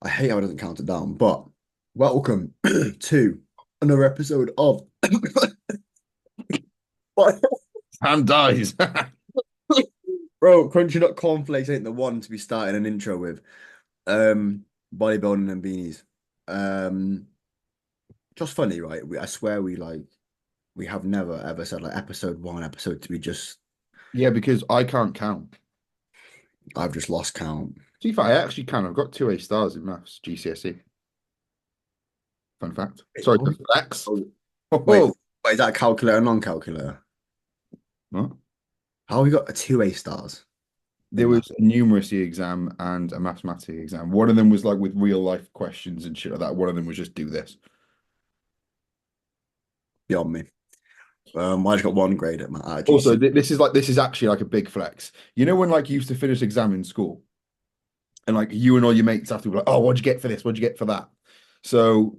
I hate how it doesn't count it down, but welcome to another episode of Ham dies. Bro, Crunchy Nut Cornflakes ain't the one to be starting an intro with. Bodybuilding and beanies. Um, just funny, right? I swear we have never ever said like episode one, episode two. We just Yeah, because I can't count. I've just lost count. See if I actually can. I've got two A stars in maths, GCSE. Fun fact. Wait, Sorry, the flex. wait, Oh, wait, is that calculator, non-calculator? what? How have we got a two A stars There in that? was a numeracy exam and a mathematics exam. One of them was like with real life questions and shit like that. One of them was just do this. Beyond me. I just got one grade at my Also, GC. this is actually like a big flex. You know when like you used to finish exam in school and like you and all your mates after were like, oh, what'd you get for this? What'd you get for that? So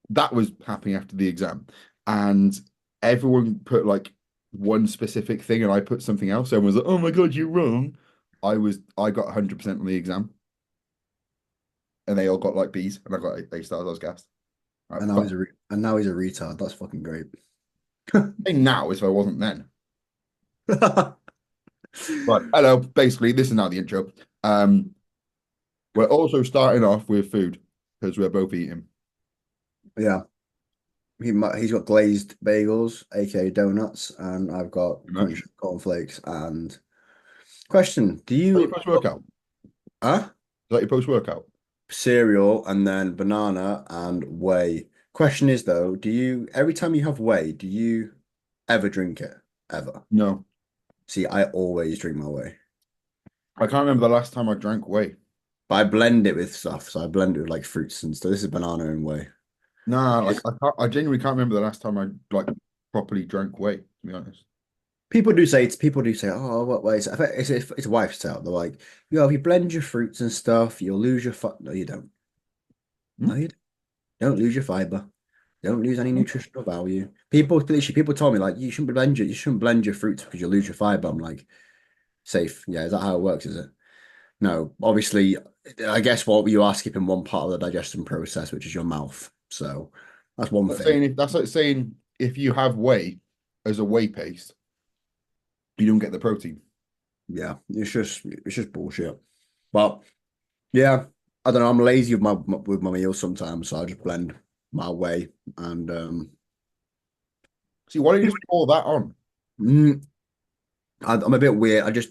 that was happening after the exam, and everyone put like one specific thing, and I put something else. Everyone was like, "Oh my God, you're wrong." I got 100% on the exam, and they all got like B's, and I got A stars. I was gassed. All right, And now but he's a retard. That's fucking great. now if I wasn't then. But hello, basically, this is now the intro. Um, we're also starting off with food because we're both eating. Yeah, he's got glazed bagels, aka donuts, and I've got Pretty much. crunch cornflakes. And question: Do Is that your you post workout? Is huh? that your post workout? Cereal and then banana and whey. Question is though, do you every time you have whey, do you ever drink it? Ever? No, See, I always drink my whey, I can't remember the last time I drank whey. but I blend it with stuff. So I blend it with like fruits and stuff. This is banana and whey. Nah, like I genuinely can't remember the last time I like properly drank whey, to be honest. People do say, oh, what way? It's a wife's tale. They're like, yo, if you blend your fruits and stuff, you'll lose your No, you don't. Hmm? No, you don't lose your fiber. Don't lose any nutritional value. People told me like you shouldn't blend your fruits because you'll lose your fiber. I'm like, safe. Yeah, is that how it works, is it? No, obviously, I guess what you are skipping one part of the digestion process, which is your mouth. So that's one thing. That's like saying if you have whey as a whey paste, you don't get the protein. Yeah, it's just bullshit. But yeah, I don't know. I'm lazy with my meals sometimes, so I just blend my way. And See, why don't you just pour that on? mm, I'm a bit weird. I just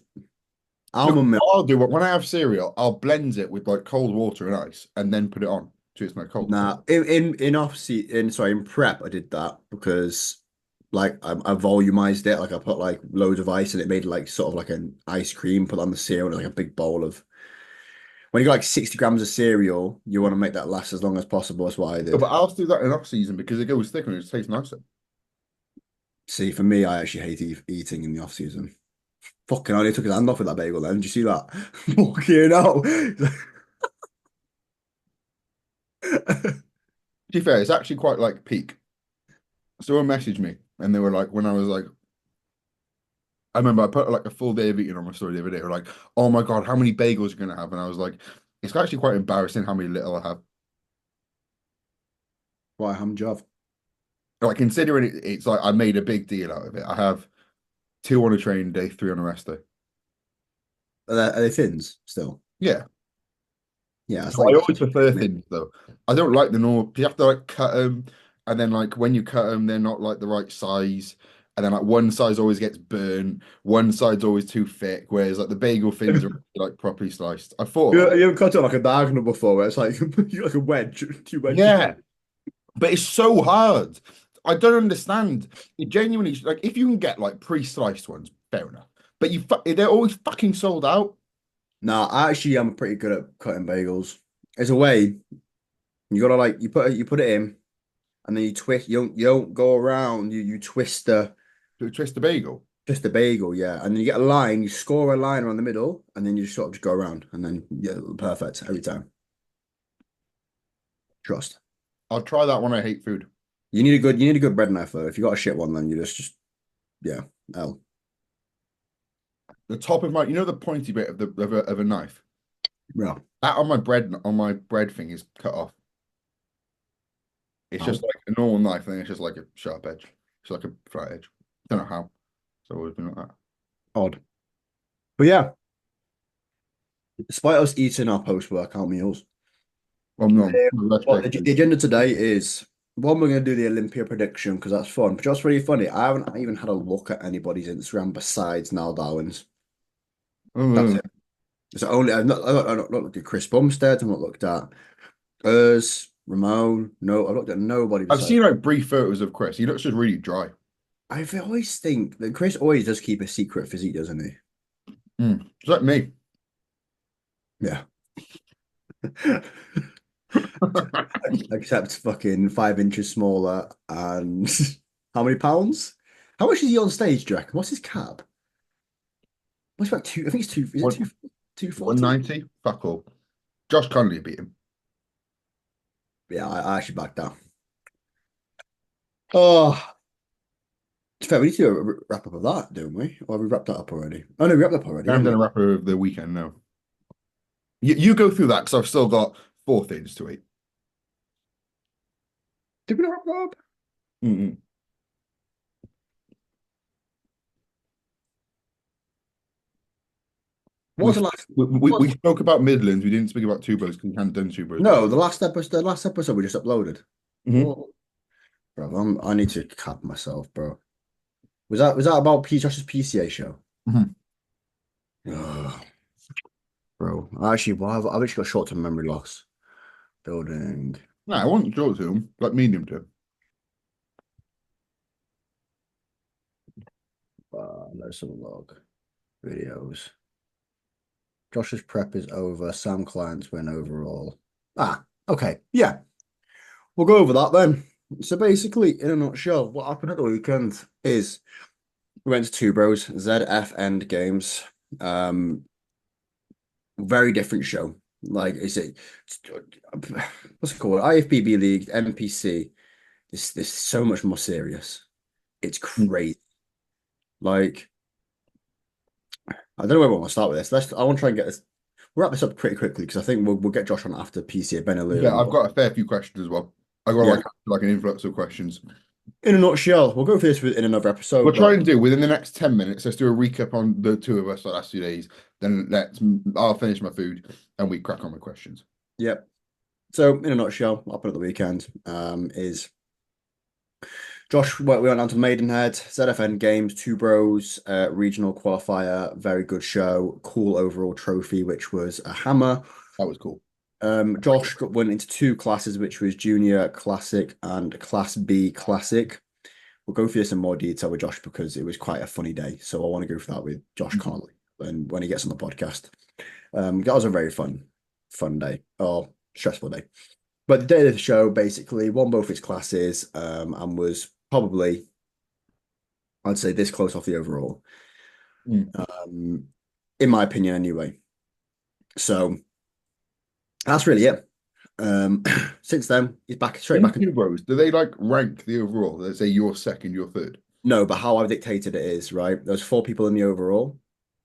No, almond milk. what I'll do when I have cereal, I'll blend it with like cold water and ice, and then put it on so it's not cold. Nah, in prep, I did that because like I volumized it. Like I put like loads of ice and it made like sort of like an ice cream. Put on the cereal, like a big bowl of. When you got like 60 grams of cereal, you want to make that last as long as possible. That's what I No, did. but I'll do that in off season because it goes thicker and it tastes nicer. See, for me, I actually hate eating in the off season. Fucking hell, he took his hand off with that bagel then. Did you see that? Fucking hell. To be fair, it's actually quite like peak. Someone messaged me and they were like, when I was like, I remember I put like a full day of eating on my story the other day. They were like, "Oh my God, how many bagels are you gonna have?" And I was like, "It's actually quite embarrassing how many little I have." Why, ham job? Like considering it's like I made a big deal out of it. I have two on a training day, three on a rest day. Are they thins still? Yeah, Yeah, it's so I like always prefer things though. I don't like the normal. You have to like cut them, and then like when you cut them, they're not like the right size. And then like one size always gets burnt, one side's always too thick, whereas like the bagel thins are like properly sliced. I thought, you ever cut it like a diagonal before where it's like you like a wedge, two wedges. yeah, but it's so hard. I don't understand. It genuinely like if you can get like pre-sliced ones, fair enough. But they're always fucking sold out. Nah, I actually am pretty good at cutting bagels. There's a way you gotta like you put it in and then you twist. You don't go around. You To twist the bagel. twist the bagel, yeah, and then you get a line. You score a line around the middle, and then you just sort of just go around, and then yeah, perfect every time. Trust. I'll try that when I hate food. You need a good bread knife though. If you got a shit one, then you just yeah. Oh The top of my, you know, the pointy bit of the of a knife. Yeah. That on my bread thing is cut off. It's just How like a normal knife thing. It's just like a sharp edge. It's like a flat edge. Don't know how. So always been like that. odd. But yeah, despite us eating our post-workout meals, Well, no, the, let's well, take the agenda today is one, we're going to do the Olympia prediction because that's fun. But just really funny, I haven't even had a look at anybody's Instagram besides Niall Darwin's. That's Oh, it. It's only I've not looked at Chris Bumstead. I've not looked at Urs, Ramon. No, I've looked at nobody I've besides. seen like brief photos of Chris. He looks just really dry. I always think that Chris always does keep a secret physique, doesn't he? It's like me. Yeah. Except fucking 5 inches smaller and how many pounds? How much is he on stage, do you reckon? What's his cap? What's about two? I think it's two. Is it One, two? 240? 190? Fuck all. Josh Conley beat him. Yeah, I actually backed down. Oh, it's fair. We need to do a wrap up of that, don't we? Or have we wrapped that up already? Oh no, we wrapped up already, I haven't didn't done we? a rapper of the weekend, no. You go through that because I've still got four things to eat. Did we not wrap that up? Mm-mm. What was the last? We What? spoke about Midlands. We didn't speak about Two Bros because we hadn't done Two Bros yet. No, the last episode. The last episode we just uploaded. Hmm. Oh, bro, I need to cap myself, bro. Was that about P Josh's PCA show? Hmm. Ugh, bro, I've actually got short-term memory loss. Building. No, I want to talk to him, like medium to. Let's have a look. Videos. Josh's prep is over. Sam Client's win overall. Okay. Yeah. We'll go over that then. So basically, in a nutshell, what happened at the weekend is we went to Two Bros, ZF End Games. Um, very different show. Like, what's it called? IFBB League, NPC. This so much more serious. It's Mm. crazy. Like, I don't know where we want to start with this. I want to try and get this. We'll wrap this up pretty quickly because I think we'll get Josh on after PCA Yeah, Benelux. I've got a fair few questions as well. I've got Yeah. like an influx of questions. In a nutshell, we'll go through this in another We'll episode. try But and do within the next 10 minutes. Let's do a recap on the two of us the last 2 days. Then I'll finish my food and we crack on with questions. yeah. So in a nutshell, what happened at the weekend is Josh, we went down to Maidenhead, ZFN Games, Two Bros, regional qualifier, very good show, cool overall trophy, which was a hammer. That was cool. Josh went into two classes, which was Junior Classic and Class B Classic. We'll go through this in more detail with Josh because it was quite a funny day. So I want to go through that with Josh Connolly when he gets on the podcast. That was a very fun day or stressful day. But the day of the show basically won both his classes and was probably, I'd say, this close off the overall, Mm. in my opinion, anyway. So that's really it. Since then, he's back straight In back. Two Bros, do they like rank the overall? They say you're second, you're third. No, but how I've dictated it is, right? There's four people in the overall.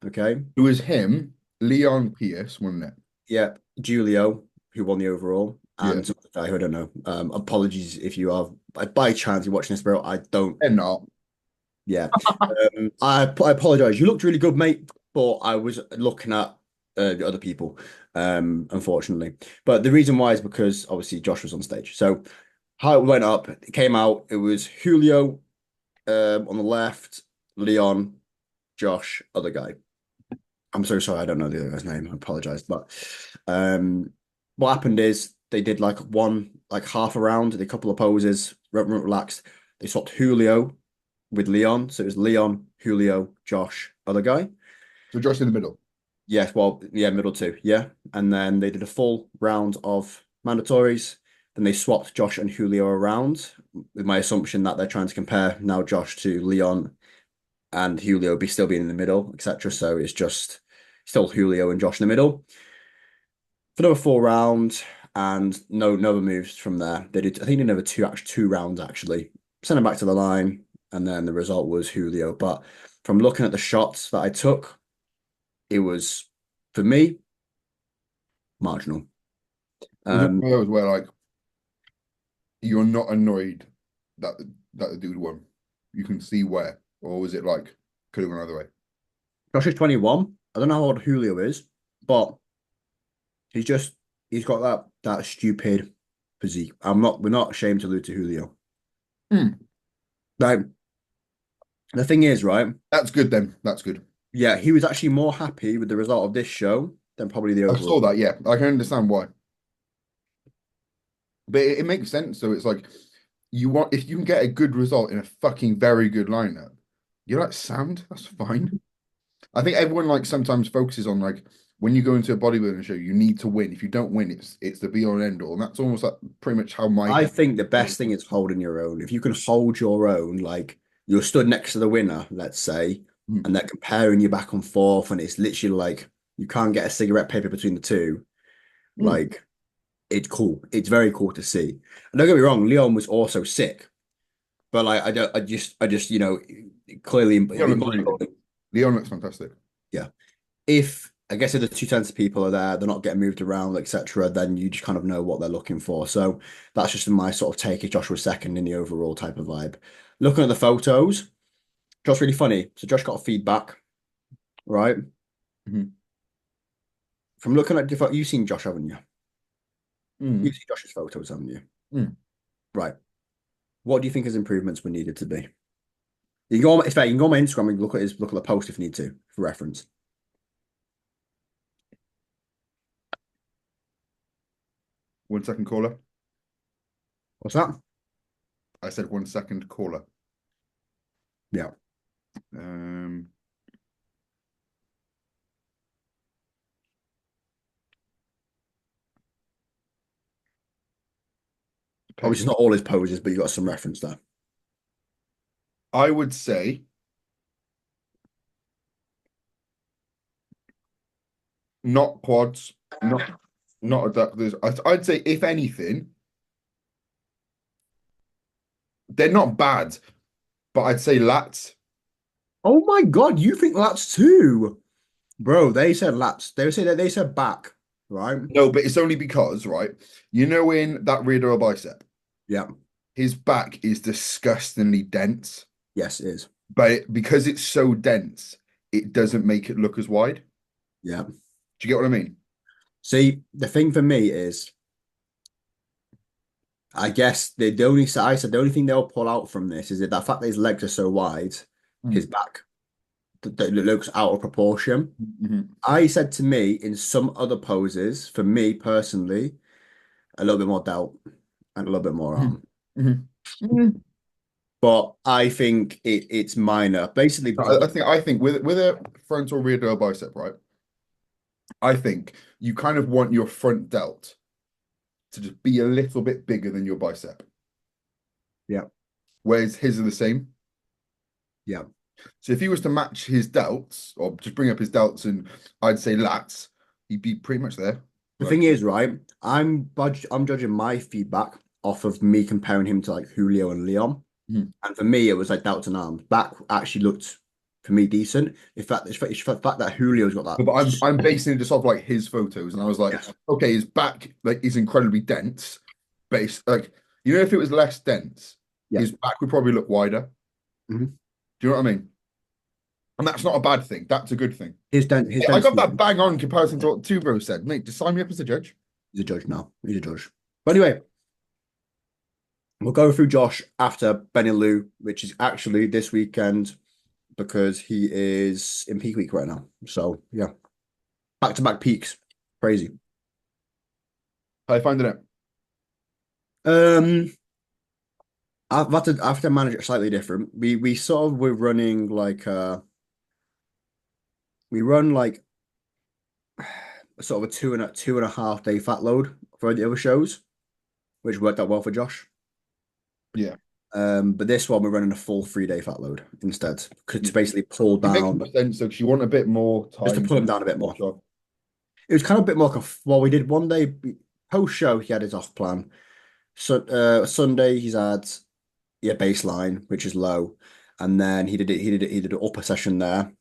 Okay. It was him, Leon Pierce, wasn't it? Yeah. Julio, who won the overall, Yeah. and some other guy who I don't know. Apologies if you are by chance you're watching this, bro. I don't. And not. Yeah. I apologize. You looked really good, mate, but I was looking at the other people, unfortunately. But the reason why is because obviously Josh was on stage. So how it went up, it came out, it was Julio on the left, Leon, Josh, other guy. I'm so sorry, I don't know the other guy's name. I apologize. But what happened is they did like half a round, did a couple of poses, relaxed. They swapped Julio with Leon. So it was Leon, Julio, Josh, other guy. So Josh in the middle. Yes, well, yeah, middle two, yeah. And then they did a full round of mandatories. Then they swapped Josh and Julio around with my assumption that they're trying to compare now Josh to Leon and Julio be still being in the middle, etc. So it's just still Julio and Josh in the middle. For another full round and no other moves from there. They did, I think, another two rounds actually. Sent them back to the line, and then the result was Julio. But from looking at the shots that I took, it was for me marginal. Is it Um, one of those where like you're not annoyed that the dude won? You can see where, or was it like could have gone either way? Josh is 21. I don't know how old Julio is, but he's just he's got that stupid physique. We're not ashamed to lose to Julio. Hmm. Like the thing is, right? That's good then. That's good. Yeah, he was actually more happy with the result of this show than probably the I saw overall. that. Yeah, I can understand why, but it makes sense. So it's like you want if you can get a good result in a fucking very good lineup, you're like sound. That's fine. I think everyone like sometimes focuses on like when you go into a bodybuilding show, you need to win. If you don't win, it's the be all and end all, and that's almost like pretty much how my I head. think the best thing is holding your own. If you can hold your own, like you're stood next to the winner, let's say, Mm, and they're comparing you back and forth, and it's literally like you can't get a cigarette paper between the two. mm. Like it's cool. It's very cool to see. And don't get me wrong, Leon was also sick, but like I don't, I just, clearly, Leon looks really good. Leon looks fantastic. yeah. If I guess if the two tenths of people are there, they're not getting moved around, etc., then you just kind of know what they're looking for. So that's just my sort of take if Josh was second in the overall type of vibe. Looking at the photos, Josh really funny. So Josh got feedback, right? Mhm. From looking at you've seen Josh, haven't you? You've Mm, seen Josh's photos, haven't you? mm. Right. What do you think his improvements were needed to be? You can go on, it's fair, you can go on my Instagram and look at the post if you need to, for reference. 1 second caller. What's that? I said 1 second caller. Yeah. Um, Obviously, paste. it's not all his poses, but you got some reference there. I would say not quads, not adductors. I'd say if anything, they're not bad, but I'd say lats. Oh my God, you think lats too? Bro, they said lats. They said back, right? No, but it's only because, right? You know, in that rear deltoid bicep, Yeah. his back is disgustingly dense, Yes, it is. but because it's so dense, it doesn't make it look as wide. Yeah. Do you get what I mean? See, the thing for me is, I guess the only I said the only thing they'll pull out from this is that fact that his legs are so wide, his Mm. back that looks out of proportion. Mhm. I said to me in some other poses, for me personally, a little bit more delt and a little bit more Mhm. arm. Mhm. Mhm. But I think it's minor, basically because I think with a frontal rear deltoid bicep, right? I think you kind of want your front delt to just be a little bit bigger than your bicep, yeah, whereas his are the same. yeah. So if he was to match his delts or just bring up his delts and I'd say lats, he'd be pretty much there. The Like, thing is, right, I'm judging my feedback off of me comparing him to like Julio and Leon. mhm. And for me, it was like delts and arms. Back actually looked for me decent. In fact, it's the fact that Julio's got But that. I'm basing it just off like his photos, and I was like, Yes. okay, his back like is incredibly dense. Base like if it was less dense, Yeah. his back would probably look wider. Mhm. Do you know what I mean? And that's not a bad thing. That's a good thing. His I got density. that bang on in comparison to what Two Bros said. Mate, just sign me up as a judge. He's a judge now. He's a judge. But anyway, we'll go through Josh after Benny Lou, which is actually this weekend because he is in peak week right now. So yeah, back to back peaks. Crazy. I find it out. Um, I have to manage it slightly different. We sort of we're running like we run like sort of a two and a half day fat load for the other shows, which worked out well for Josh. Yeah. But this one we're running a full 3 day fat load instead Yeah. to basically pull It makes down, more sense though, because you want a bit more just to time pull him to down a bit more. watch off. It was kind of a bit more like well, we did one day post show he had his off plan. So Sunday he's had baseline, which is low, and then he did an upper session there,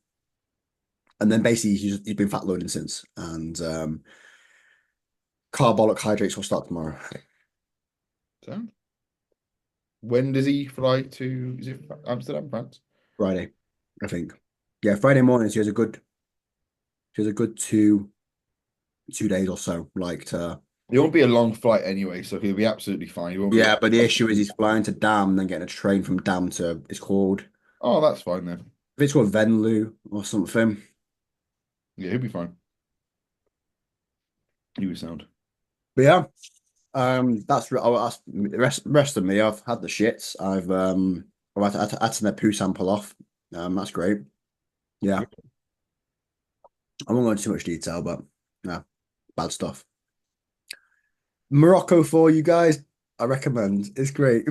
and then basically he's been fat loading since, and Carbolic hydrates will start tomorrow. So, when does he fly to? Is it Amsterdam, France? Friday, I think. Yeah, Friday morning. She has a good 2 days or so. Like to It won't be a long flight anyway, so he'll be absolutely fine. He won't be yeah, like, but the issue is he's flying to Dam, then getting a train from Dam to oh, that's fine then. it's called Venlo or something. Yeah, he'll be fine. He was sound. But yeah, that's the rest of me. I've had the shits. I've had to their poo sample off. That's great. Yeah, I won't go into too much detail, but yeah, bad stuff. Morocco for you guys, I recommend. It's great.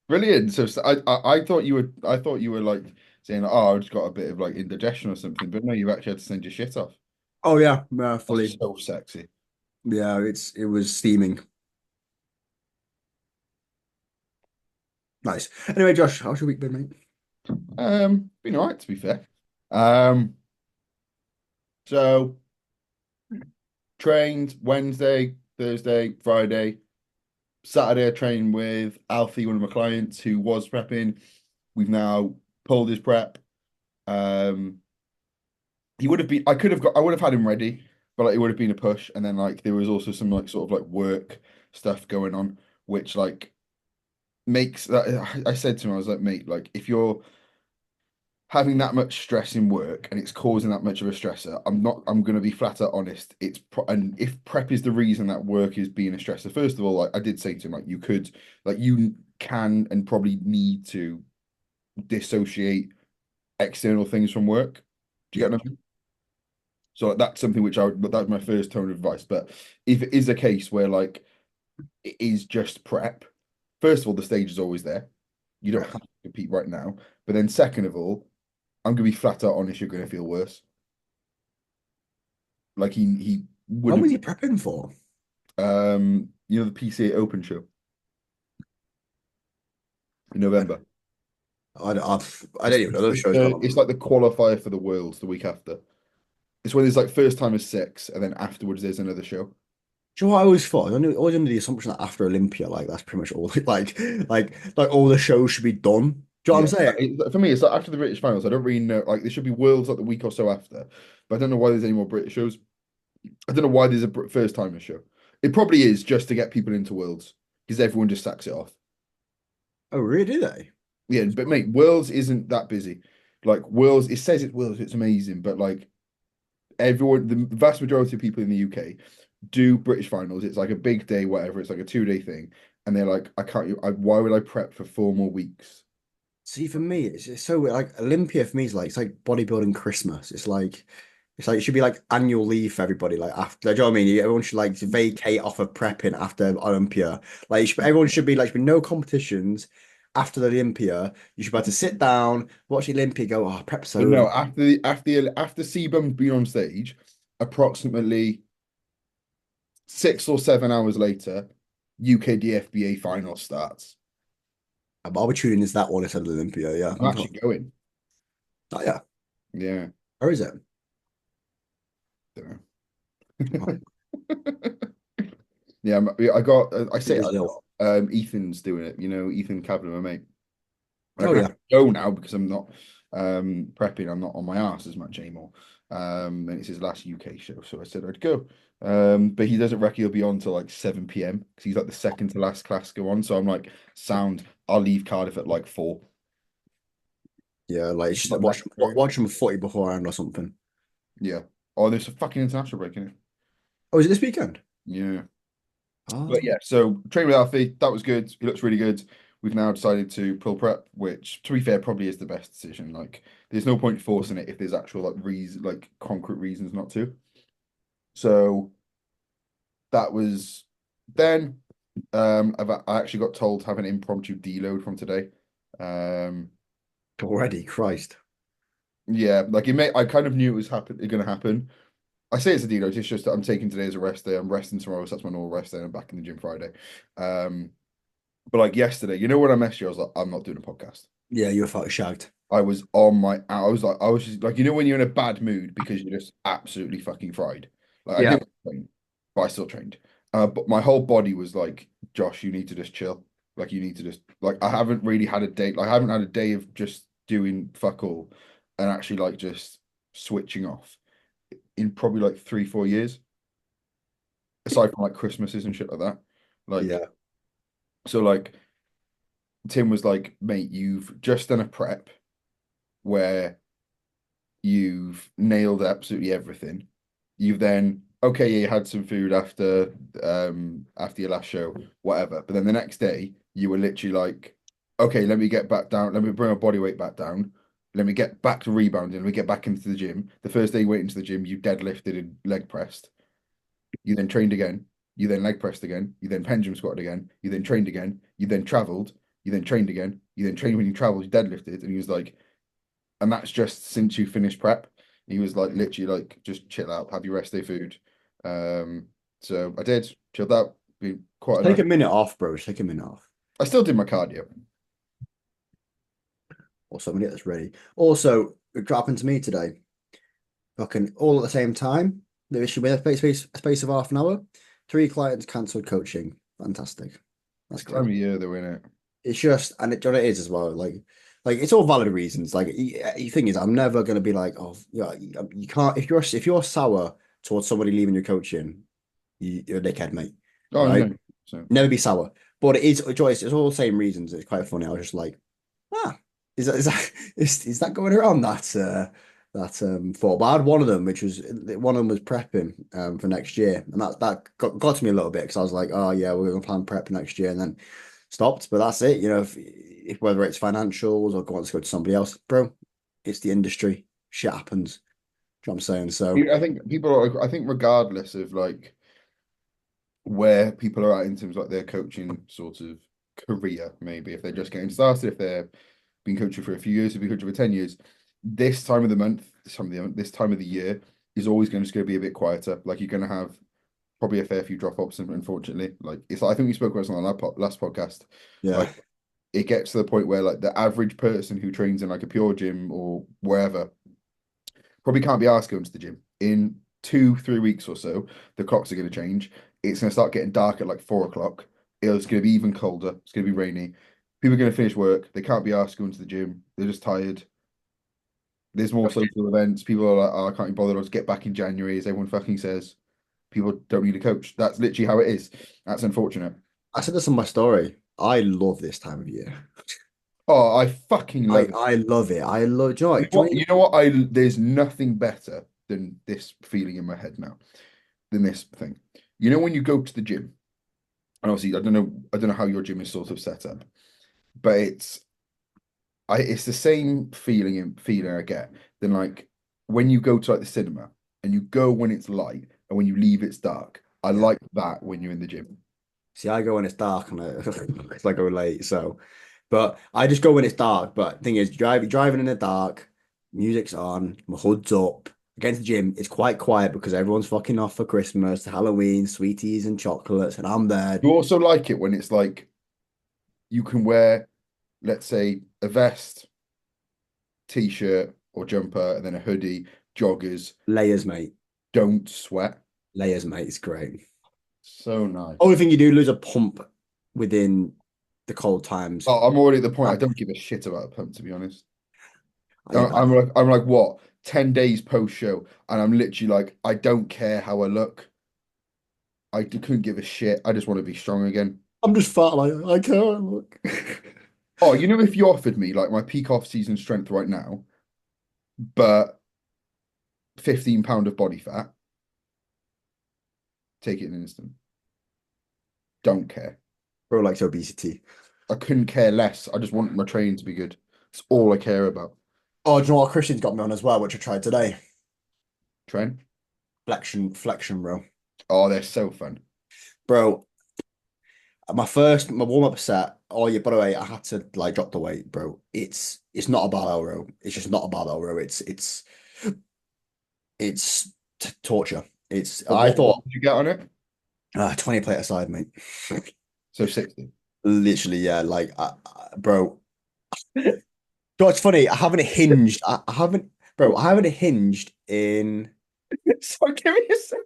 Brilliant. So, I thought you were like saying, oh, I just got a bit of like indigestion or something, but no, you actually had to send your shit off. Oh yeah, That's fully. so sexy. Yeah, it was steaming. Nice. Anyway, Josh, how's your week been, mate? Been all right to be fair. Um, so trained Wednesday, Thursday, Friday, Saturday. I trained with Alfie, one of my clients who was prepping. We've now pulled his prep. Um, he would have been. I would have had him ready, but like, it would have been a push. And then like there was also some like sort of like work stuff going on, which like makes that. I said to him, I was like, mate, like if you're having that much stress in work and it's causing that much of a stressor, I'm going to be flat out honest. And if prep is the reason that work is being a stressor, first of all, like I did say to him, like you can and probably need to dissociate external things from work. Do you Yeah. get what I mean? So like, that's something which but that's my first tone of advice. But if it is a case where like it is just prep, first of all, the stage is always there. You don't Yeah. have to compete right now. But then second of all, I'm gonna be flat out honest, you're gonna feel worse. Like he would When have was he prepping for? the PCA Open show in November. I don't even know those shows going It's on. like the qualifier for the Worlds the week after. It's when there's like first time is six, and then afterwards there's another show. Do you know what I always thought? Always under the assumption that after Olympia, like that's pretty much all like all the shows should be done. Do you know what I'm Yeah, saying? for me, it's like after the British finals. I don't really know. Like there should be Worlds like the week or so after, but I don't know why there's any more British shows. I don't know why there's a first timer show. It probably is just to get people into Worlds because everyone just sacks it off. Oh, really? Do they? Yeah, but mate, Worlds isn't that busy. Like Worlds, it says it's Worlds, it's amazing, but like everyone, the vast majority of people in the UK do British finals. It's like a big day, whatever. It's like a 2 day thing, and they're like, I can't. Why would I prep for 4 more weeks? See, for me, it's so weird. Like Olympia for me is like it's like bodybuilding Christmas. It's like it should be like annual leave for everybody. Like after, do you know what I mean? Everyone should like vacate off of prepping after Olympia. Everyone should be like should be no competitions after the Olympia. You should be able to sit down, watch the Olympia, go, oh, prep's But over. no, after Sebum's been on stage, approximately 6 or 7 hours later, UK DFBA final starts. I'll be tuning into that one instead of the Olympia. Yeah, I'm actually going. oh yeah. Yeah, Where is it? don't Oh, know. Yeah, I got. I say it it is a ill. lot. Ethan's doing it. You know, Ethan Kavanagh, my mate. I Oh can yeah. actually go now because I'm not prepping. I'm not on my ass as much anymore. And it's his last UK show, so I said I'd go. But he doesn't reckon he'll be on till like 7 p.m. because he's like the second to last class go on. So I'm like, sound. I'll leave Cardiff at like 4. Yeah, like it's just like Not watch necessary. watch them footy beforehand or something. Yeah. Oh, there's a fucking international break in it. Oh, is it this weekend? Yeah. But Oh, yeah, so train with Alfie, that was good. He looks really good. We've now decided to pull prep, which to be fair, probably is the best decision. Like, there's no point forcing it if there's actual like reason, like concrete reasons not to. So that was then. I actually got told to have an impromptu deload from today. Um, already, Christ. yeah, like it may. I kind of knew it was going to happen. I say it's a deload. It's just that I'm taking today as a rest day. I'm resting tomorrow, so that's my normal rest day. And I'm back in the gym Friday. Um, But like yesterday, you know, when I messaged you, I was like, I'm not doing a podcast. Yeah, you were fucking shagged. I was on my, I was just like, you know, when you're in a bad mood because you're just absolutely fucking fried. Like I Yeah. didn't complain. but I still trained. But my whole body was like, Josh, you need to just chill. Like you need to just like I haven't really had a day. Like I haven't had a day of just doing fuck all and actually like just switching off in probably like 3, 4 years, aside from like Christmases and shit like that. Like Yeah. so, like Tim was like, mate, you've just done a prep where you've nailed absolutely everything. You've then okay, yeah, you had some food after your last show, whatever. But then the next day, you were literally like, okay, let me get back down, let me bring my body weight back down, let me get back to rebounding, let me get back into the gym. The first day you went into the gym, you deadlifted and leg pressed. You then trained again. You then leg pressed again. You then pendulum squatted again. You then trained again. You then traveled. You then trained again. You then trained when you traveled. You deadlifted, and he was like, and that's just since you finished prep. He was like, literally, like, just chill out, have your rest day food. So I did, chilled out, be quite a Take nice. a minute off, bro. Just take a minute off. I still did my cardio. Or somebody that's ready. Also, it happened to me today. Fucking all at the same time. The issue with a space of half an hour. 3 clients cancelled coaching. Fantastic. That's It's time great. of year, though, innit? It's just, and it, you know what it is as well. Like it's all valid reasons. Like the thing is, I'm never gonna be like, oh, yeah, you can't. If you're sour towards somebody leaving your coaching, you're a dickhead, mate. Oh Right? no. So Never be sour. But it is, Joyce. It's all the same reasons. It's quite funny. I was just like, ah, is that going around that thought? But I had one of them, one of them was prepping for next year, and that got to me a little bit because I was like, oh yeah, we're gonna plan prep next year, and then stopped. But that's it, if whether it's financials or wants to go to somebody else, bro, it's the industry. Shit happens. You know what I'm saying? So I think people are, I think regardless of like where people are at in terms of like their coaching sort of career, maybe if they're just getting started, if they've been coaching for a few years, if you've been coaching for 10 years, this time of the month, this time of the year is always going to be a bit quieter. Like you're going to have probably a fair few drop-offs, unfortunately. Like it's like I think we spoke about this on our last podcast. yeah, Like it gets to the point where like the average person who trains in like a pure gym or wherever probably can't be asked going to the gym. In 2, 3 weeks or so, the clocks are going to change. It's going to start getting dark at like 4 o'clock. It's going to be even colder. It's going to be rainy. People are going to finish work. They can't be asked going to the gym. They're just tired. There's more social events. People are like, oh, I can't be bothered. I'll just get back in January, as everyone fucking says. People don't need a coach. That's literally how it is. That's unfortunate. I said this on my story. I love this time of year. Oh, I fucking I love it. I love it. I love joy. You know what? There's nothing better than this feeling in my head now, than this thing. You know when you go to the gym, and obviously I don't know how your gym is sort of set up, but it's the same feeling I get than like when you go to like the cinema and you go when it's light and when you leave it's dark. I Yeah. like that when you're in the gym. See, I go when it's dark and I go late. So, but I just go when it's dark. But thing is, driving in the dark, music's on, my hood's up. Against the gym, it's quite quiet because everyone's fucking off for Christmas, Halloween, sweeties and chocolates, and I'm there. You also like it when it's like you can wear, let's say, a vest, t-shirt or jumper, and then a hoodie, joggers. Layers, mate. Don't sweat. Layers, mate. It's great. So nice. Only thing you do lose a pump within the cold times. Oh, I'm already at the point I I, don't give a shit about a pump, to be honest. I, I'm like what 10 days post show, and I'm literally like I don't care how I look. Couldn't give a shit. I just want to be strong again. I'm just fat. Like I can't look. Oh, you know, if you offered me like my peak off season strength right now, but 15 pound of body fat, take it in an instant. Don't care. Bro likes obesity. I couldn't care less. I just want my training to be good. It's all I care about. Oh, do you know what Christian's got me on as well, which I tried today? Train. Flexion, bro. Oh, they're so fun. Bro, my warm-up set. Oh yeah, by the way, I had to like drop the weight, bro. It's not a barbell row. It's just not a barbell row. It's torture. It's But I what thought did you get on it? 20 plate aside, mate. So 60. Literally, yeah. Bro. No, it's funny. I haven't hinged. I haven't, bro. I haven't hinged in. So give me a second.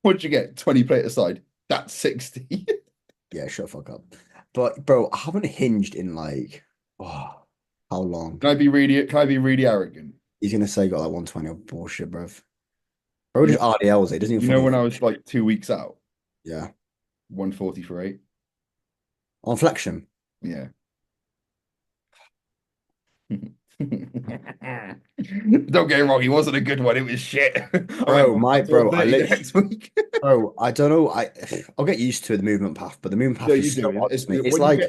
What'd you get? 20 plate aside. That's 60. Yeah, shut the fuck up. But bro, I haven't hinged in like, oh, how long? Can I be really arrogant? He's gonna say he got like 120 of bullshit, bruv. Bro just RDLs it. Doesn't even You know fucking when I was finish. like 2 weeks out, Yeah. 140 for 8. On flexion. Yeah. Don't get me wrong, he wasn't a good one. It was shit. I went Bro, my to bro, I 30 the literally next week. bro, I don't know. I'll get used to the movement path, but the movement No, path you is so do. odd to me. It's like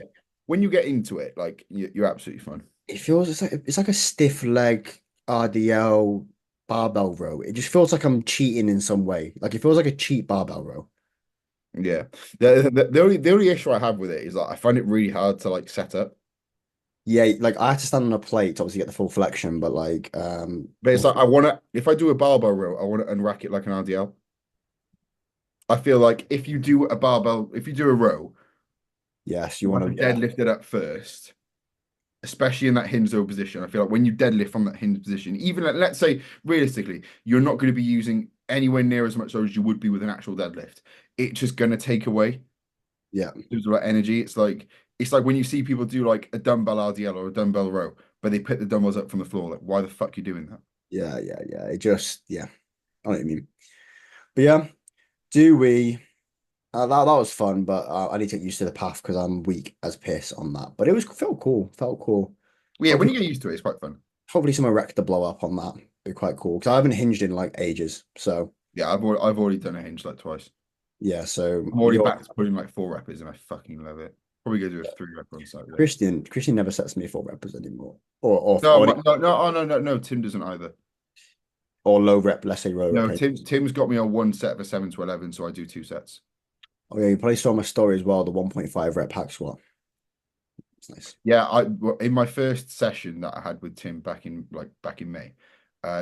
When you get into it, like you're absolutely fine. it feels it's like a stiff leg RDL barbell row. It just feels like I'm cheating in some way. Like it feels like a cheap barbell row. Yeah. The only issue I have with it is that I find it really hard to like set up. Yeah, like I had to stand on a plate to obviously get the full flexion, but like But it's like if I do a barbell row, I want to unrack it like an RDL. I feel like if you do a row, yes, you you want have to to yeah. deadlift it up first, especially in that hinge over position. I feel like when you deadlift from that hinge position, even let's say realistically, you're not going to be using anywhere near as much load as you would be with an actual deadlift. It's just going to take away Yeah. there's a lot of energy. It's like when you see people do like a dumbbell RDL or a dumbbell row, but they pick the dumbbells up from the floor. Like, why the fuck are you doing that? Yeah, yeah, yeah. It just yeah. I know what you mean. But yeah, do we that was fun, but I need to get used to the path because I'm weak as piss on that. But it was felt cool. Felt cool. Well, yeah, when Hopefully, you get used to it, it's quite fun. hopefully some erector blow up on that. Be quite cool because I haven't hinged in like ages. So Yeah, I've already done a hinge like twice. yeah. So I'm already you're back to putting like 4 reps and I fucking love it. Probably gonna do a 3 rep on Saturday. Christian. Christian never sets me full reps anymore, or or No, or, no, no, oh, no, no, no. Tim doesn't either. or low rep. Let's say low No, rep. Tim's got me on one set of a 7 to 11, so I do 2 sets. Oh yeah, you probably saw my story as well. The 1.5 rep hack squat. It's nice. Yeah, in my first session that I had with Tim back in May,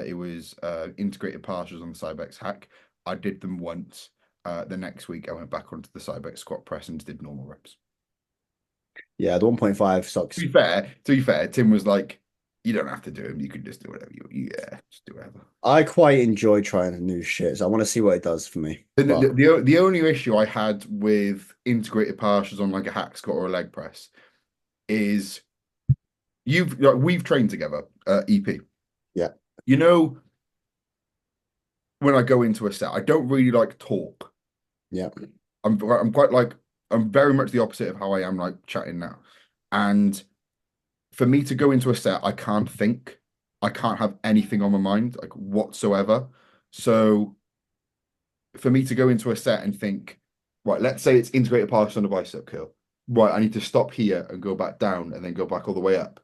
it was integrated partials on the Cybex hack. I did them once. The next week I went back onto the Cybex squat press and did normal reps. Yeah, the 1.5 To sucks. be fair, Tim was like, "You don't have to do them. You can just do whatever yeah, just do whatever." I quite enjoy trying new shit. So I want to see what it does for me. The, But the, the, the only issue I had with integrated partials on like a hack squat or a leg press is we've trained together, EP. yeah, You know, when I go into a set, I don't really like talk. yeah, I'm quite like I'm very much the opposite of how I am like chatting now. And for me to go into a set, I can't think. I can't have anything on my mind like whatsoever. So for me to go into a set and think, right, let's say it's integrated partial on a bicep curl. Right, I need to stop here and go back down and then go back all the way up.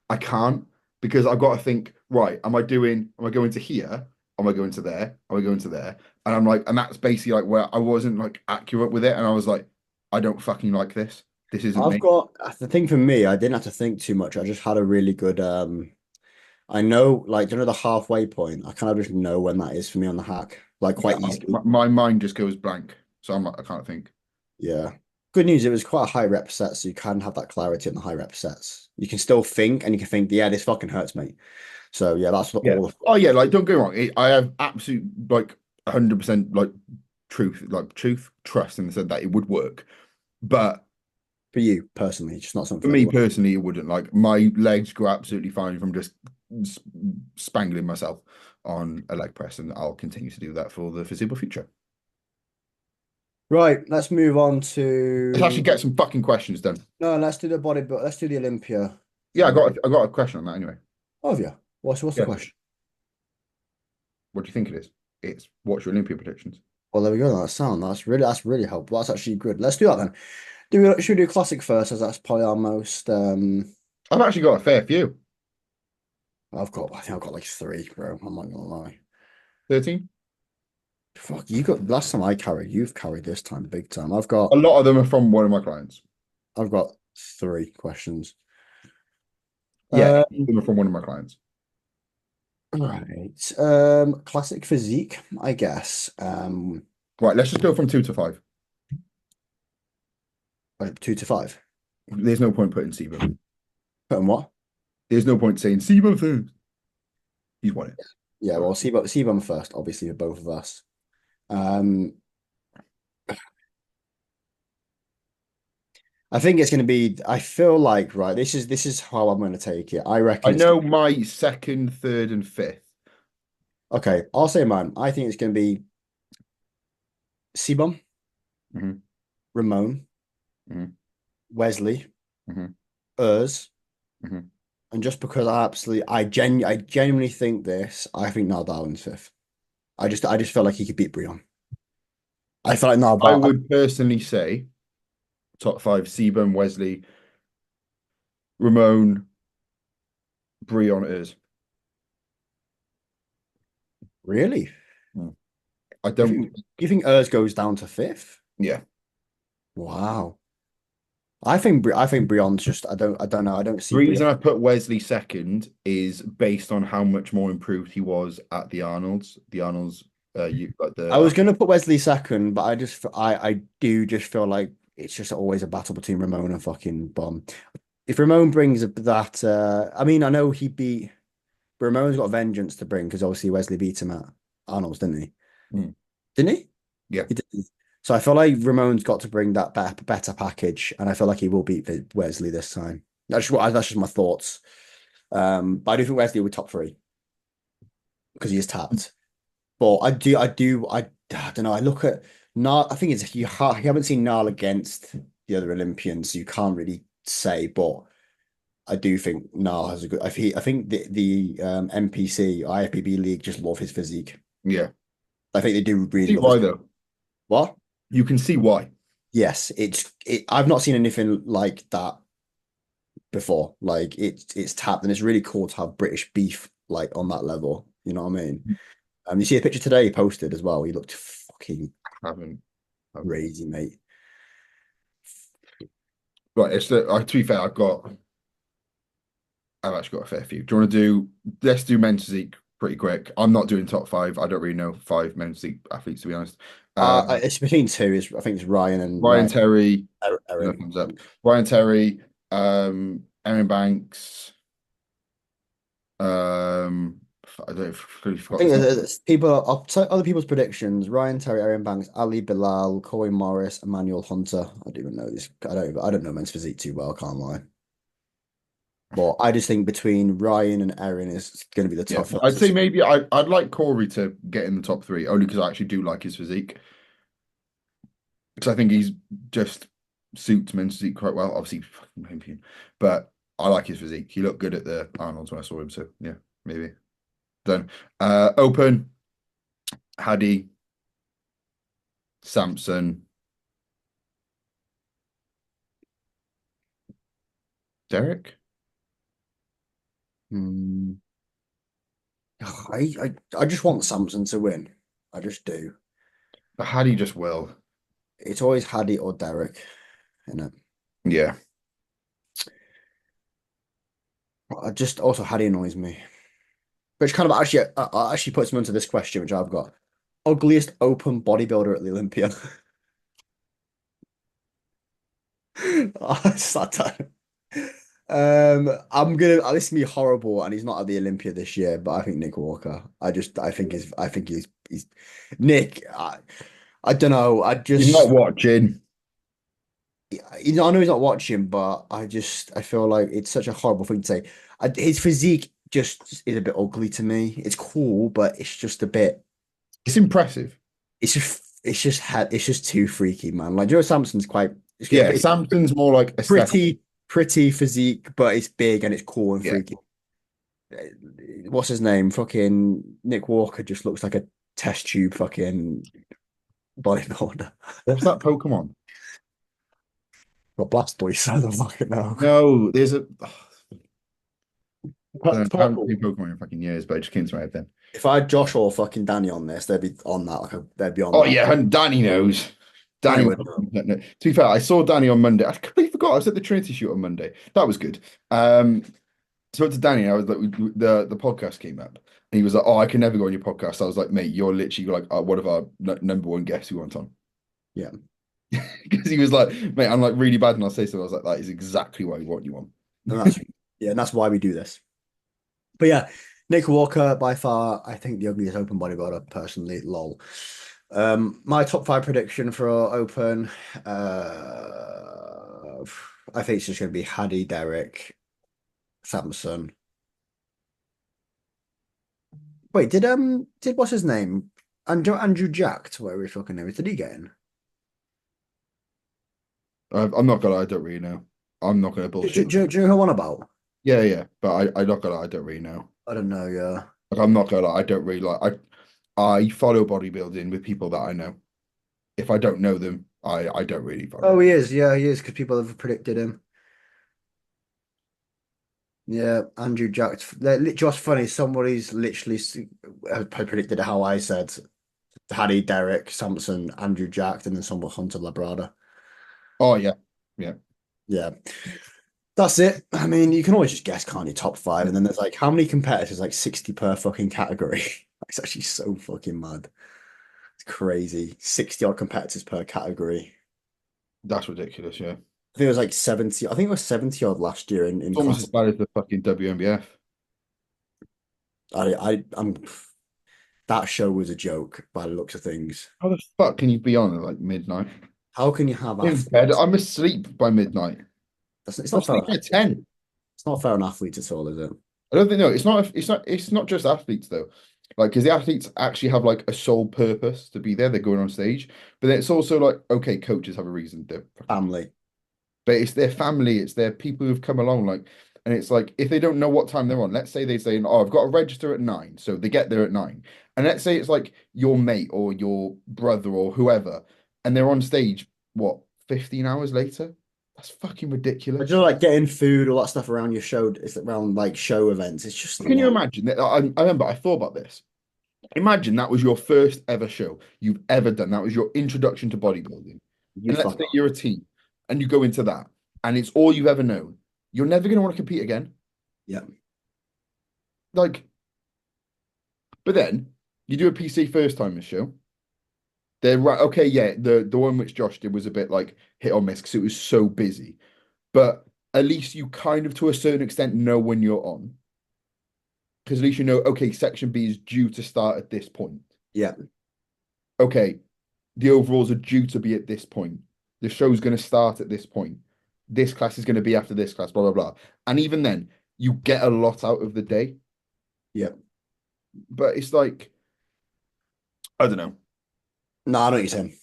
I can't because I've got to think, right, am I going to here? Am I going to there? Am I going to there? And I'm like, and that's basically like where I wasn't like accurate with it. And I was like, I don't fucking like this. This isn't I've me. got the thing for me, I didn't have to think too much. I just had a really good I know like you know the halfway point. I kind of just know when that is for me on the hack, like Yeah, quite easily. my mind just goes blank. So I'm like, I can't think. Yeah. Good news, it was quite a high rep set, so you can have that clarity in the high rep sets. You can still think and you can think, yeah, this fucking hurts, mate. So yeah, that's what Yeah. all Oh yeah, like don't get me wrong. I have absolute like 100% like truth, trust in the sense that it would work. But for you personally, just not something for for me everyone. personally, it wouldn't. Like my legs go absolutely fine if I'm just spangling myself on a leg press, and I'll continue to do that for the foreseeable future. Right, let's move on Let's to actually get some fucking questions done. no, let's do the bodybuilding. Let's do the Olympia. Yeah, I got a question on that anyway. Oh yeah. What's the Yeah. question? What do you think it is? It's what's your Olympia predictions? Well, there we go. That's really helpful. That's actually good. Let's do that then. Should we do classic first, as that's probably our most I've actually got a fair few. I think I've got like three, bro. I'm not gonna lie. 13. Fuck, you got last time I carried, you've carried this time big time. A lot of them are from one of my clients. I've got three questions. Yeah, Um, them are from one of my clients. right. Classic physique, I guess. Right, let's just go from 2 to 5. Like 2 to 5. There's no point putting Sibo. Put in what? There's no point saying Sibo first. He's won it. Yeah, Sorry. well, CBUM first, obviously, for both of us. Um, I think it's going to be. I feel like right. This is how I'm going to take it. I I reckon it's know my second, third, and fifth. okay. I'll say mine. I think it's going to be Sebum, Hmm. Ramon, Hmm. Wesley, Hmm. Urs, Hmm. and just because I genuinely think this, I think Niall Darwin's fifth. I just felt like he could beat Brion. I felt like Niall I Dar would personally say top five: Sebum, Wesley, Ramon, Brion is. really. Mm. I You don't. think you think Urs goes down to fifth? Yeah. Wow. I think Brion's just I don't know. I don't The see Brion. reason I put Wesley second is based on how much more improved he was at the Arnold's. The Arnold's, you like I the was gonna put Wesley second, but I do just feel like it's just always a battle between Ramon and fucking Bomb. If Ramon brings that, I mean, I know he beat Ramon's got vengeance to bring because obviously Wesley beat him at Arnold's, didn't he? Mm. Didn't he? Yeah. He did. So I feel like Ramon's got to bring that better package, and I feel like he will beat Wesley this time. That's just my thoughts. But I do think Wesley will be top three because he is tapped. But I don't know. I look at Nile. I think it's you haven't seen Nile against the other Olympians, so you can't really say. But I do think Nile has a good. I think the NPC IFBB league just love his physique. Yeah. I think they do really See love his. why though? What? You can see why. Yes, I've not seen anything like that before. Like it's tapped, and it's really cool to have British beef like on that level. You know what I mean? You see a picture today he posted as well. He looked fucking Haven't. Haven't. crazy, mate. Right. To be fair, I've actually got a fair few. Do you want to do? Let's do men's physique pretty quick. I'm not doing top five. I don't really know five men's physique athletes to be honest. It's between two. I think it's Ryan and Ryan Ryan Terry, no Erin. thumbs up. Ryan Terry, Erin Banks. I don't really I forgot think this name. other people's predictions: Ryan Terry, Aaron Banks, Ali Bilal, Corey Morris, Emmanuel Hunter. I don't even know this. I don't know men's physique too well. Can't lie. But I just think between Ryan and Erin is going to be the Yeah, I'd say toughest. maybe I'd like Corey to get in the top three only because I actually do like his physique because I think he's just suits men's physique quite well. Obviously, fucking Olympian, but I like his physique. He looked good at the Arnold's when I saw him. So yeah, maybe done. Open Hadi Samson Derek. Hmm. I just want Samson to win. I just do. But Hadi just will. It's always Hadi or Derek, you know. Yeah. I just also Hadi annoys me, which kind of actually puts me onto this question, which I've got: ugliest open bodybuilder at the Olympia. It's that time. I'm gonna. This is gonna be horrible, and he's not at the Olympia this year. But I think Nick Walker. I think he's Nick. I don't know. He's not watching. I know he's not watching, but I feel like it's such a horrible thing to say. His physique just is a bit ugly to me. It's cool, but it's just a bit. It's impressive. It's just too freaky, man. Like Joe Samson's quite. Yeah, Samson's more like aesthetic. Pretty physique, but it's big and it's cool and Yeah. freaky. What's his name? Fucking Nick Walker just looks like a test tube fucking bodybuilder. What's that Pokemon? Got Blastoise, I don't fucking know. No, there's a. I haven't Purple. played Pokemon in fucking years, but it just came to my head then. If I had Josh or fucking Danny on this, they'd be on that. They'd be on Oh that. yeah, and Danny knows. Danny Danny, would know. no. To be fair, I saw Danny on Monday. I completely forgot. I was at the Trinity shoot on Monday. That was good. Spoke to Danny. I was like, the podcast came up, and he was like, "Oh, I can never go on your podcast." I was like, "Mate, you're literally like one of our number one guests we want on." Yeah. Because he was like, "Mate, I'm like really bad," and I'll say so. I was like, "That is exactly why we want you on." And that's yeah, and that's why we do this. But yeah, Nick Walker by far, I think the ugliest open bodybuilder personally. Lol. My top five prediction for Open. I think it's just going to be Hadi, Derek, Samson. Wait, did what's his name? Andrew Jack, whatever his fucking name is. Did he get in? I'm not gonna lie, I don't really know. I'm not gonna bullshit. Do you know who I'm on about? Yeah, yeah, but I'm not gonna lie, I don't really know. I don't know. Yeah. Like, I'm not gonna lie, I don't really like. I follow bodybuilding with people that I know. If I don't know them, I don't really follow Oh, it. he is. Yeah, he is because people have predicted him. Yeah, Andrew Jack. Just funny. Somebody's literally predicted how I said Hadi, Derek, Samson, Andrew Jack, and then someone Hunter Labrada. Oh yeah, yeah. Yeah. That's it. I mean, you can always just guess, can't you? Top five. And then there's like, how many competitors? Like 60 per fucking category. It's actually so fucking mad. It's crazy. 60 odd competitors per category. That's ridiculous. Yeah, I think it was like 70. I think it was 70 odd last year in it's almost as class. bad as the fucking WNBF. I'm that show was a joke by the looks of things. How the fuck can you be on at like midnight? How can you have In bed, athletes? I'm asleep by midnight. It's I'm not fair on sleeping at athletes. 10. It's not fair on athletes at all, is it? I don't think no, it's not just athletes though. Like because the athletes actually have like a sole purpose to be there. They're going on stage, but then it's also like okay, coaches have a reason to fucking, Family. but it's their family, it's their people who've come along. Like, and it's like if they don't know what time they're on, let's say they say, oh, I've got to register at 9, so they get there at 9, and let's say it's like your mate or your brother or whoever, and they're on stage what 15 hours later. That's fucking But ridiculous. just like getting food, all that stuff around your show, it's around like show events. It's just a Can you lot. imagine that? I remember I thought about this. Imagine that was your first ever show you've ever done. That was your introduction to bodybuilding. You And let's fuck say off. you're a team and you go into that and it's all you've ever known. You're never going to want to compete again. Yeah. Like, but then you do a PC first time this show. They're right. Okay, yeah, the one which Josh did was a bit like hit or miss because it was so busy. But at least you kind of to a certain extent know when you're on. Because at least you know, okay, section B is due to start at this point. Yeah. Okay, the overalls are due to be at this point. The show's going to start at this point. This class is going to be after this class, blah, blah, blah. And even then, you get a lot out of the day. Yeah. But it's like, I don't know. No, I know what you're saying.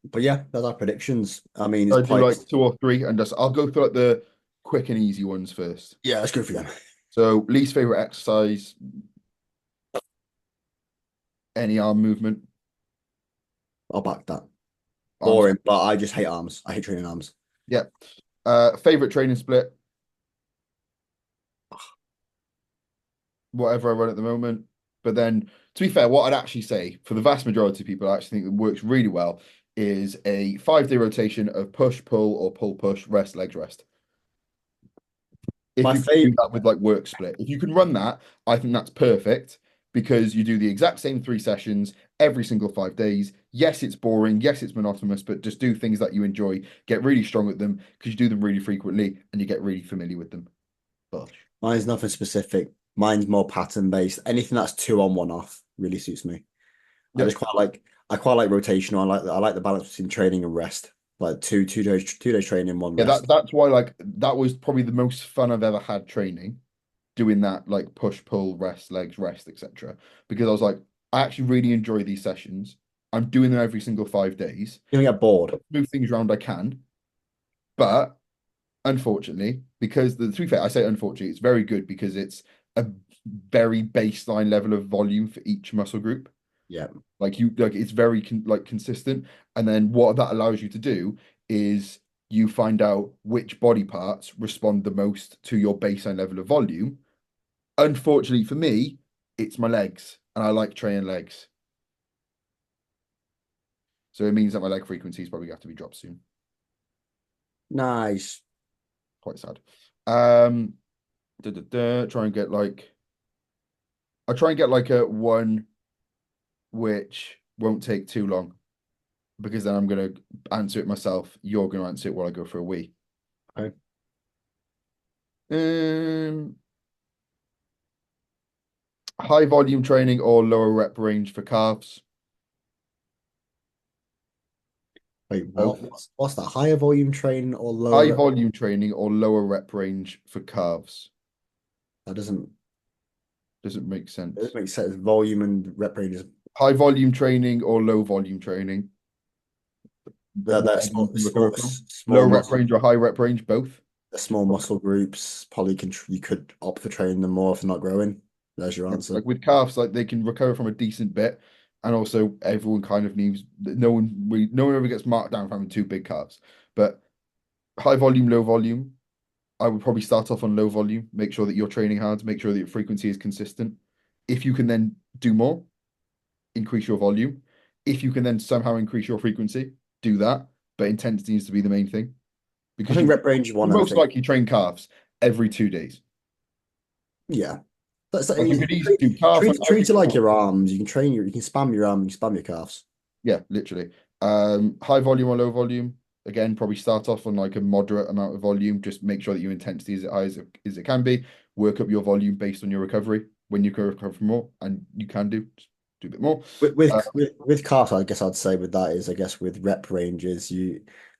But yeah, that's our predictions. I mean, it's I do probably like two or three, and just I'll go for like the quick and easy ones first. yeah, let's go for them. So, least favorite exercise, any arm movement, I'll back that. arms. Boring, but I just hate arms. I hate training arms. Yeah. Favorite training split, whatever I run at the moment. But then, to be fair, what I'd actually say for the vast majority of people, I actually think that works really well is a 5-day rotation of push, pull, or pull, push, rest, legs, rest. If My you can do favorite, that with like work split, if you can run that, I think that's perfect because you do the exact same 3 sessions every single 5 days. Yes, it's boring. Yes, it's monotonous, but just do things that you enjoy, get really strong at them because you do them really frequently and you get really familiar with them. Gosh. mine's nothing specific. Mine's more pattern based. Anything that's two on, one off really suits me. I Yeah. just I quite like rotational. I like the balance between training and rest. Like two days training, one Yeah, rest. that's why like that was probably the most fun I've ever had training, doing that like push, pull, rest, legs, rest, etc. Because I was like, I actually really enjoy these sessions. I'm doing them every single 5 days. You don't get bored. Move things around I can, but unfortunately, because the to be fair, I say unfortunately, it's very good because it's a very baseline level of volume for each muscle group. Yeah. Like it's very consistent, and then what that allows you to do is you find out which body parts respond the most to your baseline level of volume. Unfortunately for me, it's my legs, and I like training legs, so it means that my leg frequency is probably have to be dropped soon. Nice. Quite sad. Um, try and get like I try and get like a one which won't take too long because then I'm gonna answer it myself. You're gonna answer it while I go for a wee. Okay. Um, High volume training or lower rep range for calves. Wait, what? Both What's that? Higher volume training or lower high rep? volume training or lower rep range for calves. That Doesn't make doesn't sense. make sense. Volume and rep ranges. High volume training or low volume training. They're Whatever you small, can recover small, from. small Low rep muscle, range or high rep range, both. the small muscle groups. Probably you could opt for training them more if they're not growing. There's your Yeah, answer. like with calves, like they can recover from a decent bit, and also everyone kind of needs. No one ever gets marked down for having two big calves. But high volume, low volume, I would probably start off on low volume. Make sure that you're training hard. Make sure that your frequency is consistent. If you can then do more, increase your volume. If you can then somehow increase your frequency, do that. But intensity needs to be the main thing I because think you rep range one. I most think likely train calves every 2 days. yeah. That's Like you could easily do calves like treat every it like 4. your arms. You can you can spam your arm, you can spam your calves. Yeah, literally. High volume or low volume. Again, probably start off on like a moderate amount of volume. Just make sure that your intensity is as high as it can be. Work up your volume based on your recovery. When you can recover from more, and you can just do a bit more. With Uh, with calf, I guess I'd say with that is I guess with rep ranges,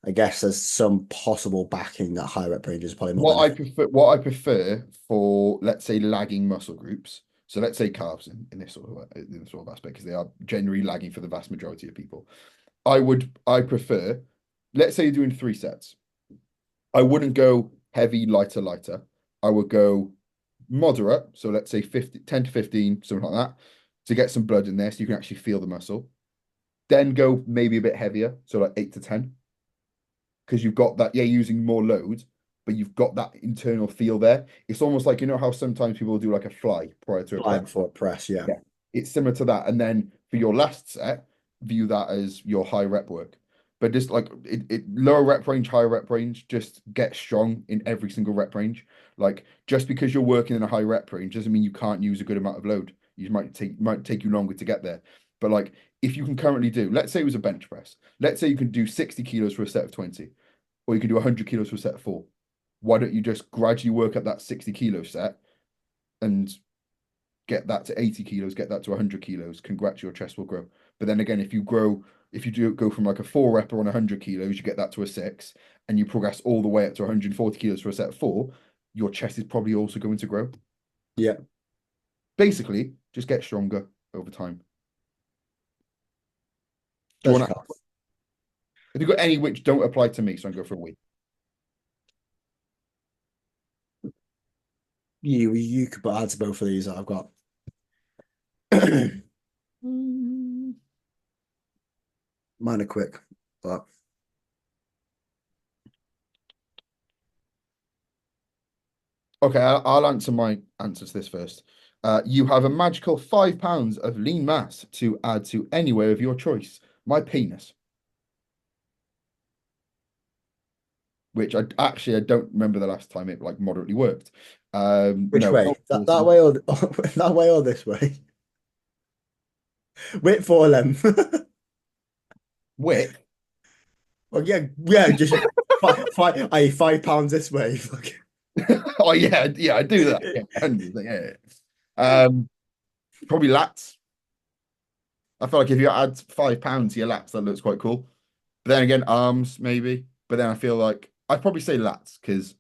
I guess there's some possible backing that high rep ranges are probably more beneficial. what I prefer for, let's say, lagging muscle groups. So let's say calves in this in this sort of aspect, because they are generally lagging for the vast majority of people. I prefer, let's say you're doing 3 sets. I wouldn't go heavy, lighter, lighter. I would go moderate. So let's say 50, 10 to 15, something like that, to get some blood in there so you can actually feel the muscle. Then go maybe a bit heavier. So like 8 to 10, because you've got that, yeah, using more load, but you've got that internal feel there. It's almost like, you know, how sometimes people do like a fly prior to a Fly press. before press, yeah. Yeah, it's similar to that. And then for your last set, view that as your high rep work. But just like lower rep range, higher rep range, just get strong in every single rep range. Like just because you're working in a high rep range doesn't mean you can't use a good amount of load. You might take you longer to get there. But like if you can currently do, let's say it was a bench press. Let's say you can do 60 kilos for a set of 20, or you can do 100 kilos for a set of 4. Why don't you just gradually work at that 60 kilo set and get that to 80 kilos, get that to 100 kilos, congrats, your chest will grow. But then again, if you do go from like a 4 repper on 100 kilos, you get that to a 6, and you progress all the way up to 140 kilos for a set of 4, your chest is probably also going to grow. Yeah, Basically, just get stronger over time. Do you that's want your to, calf. have you got any which don't apply to me, so I can go for a week? You could add to both of these that I've got. Mm. Mine are quick, but Okay, I'll answer my answer to this first. You have a magical £5 of lean mass to add to anywhere of your choice. My penis, which I don't remember the last time it like moderately worked. which No, way? not That awesome. way or that way or this way? Width or length? Width. Well, yeah, just £5 this way. Fuck. Oh yeah, I do that. Yeah, 100%, yeah. Probably lats. I feel like if you add £5 to your lats, that looks quite cool. But then again, arms maybe. But then I feel like I'd probably say lats because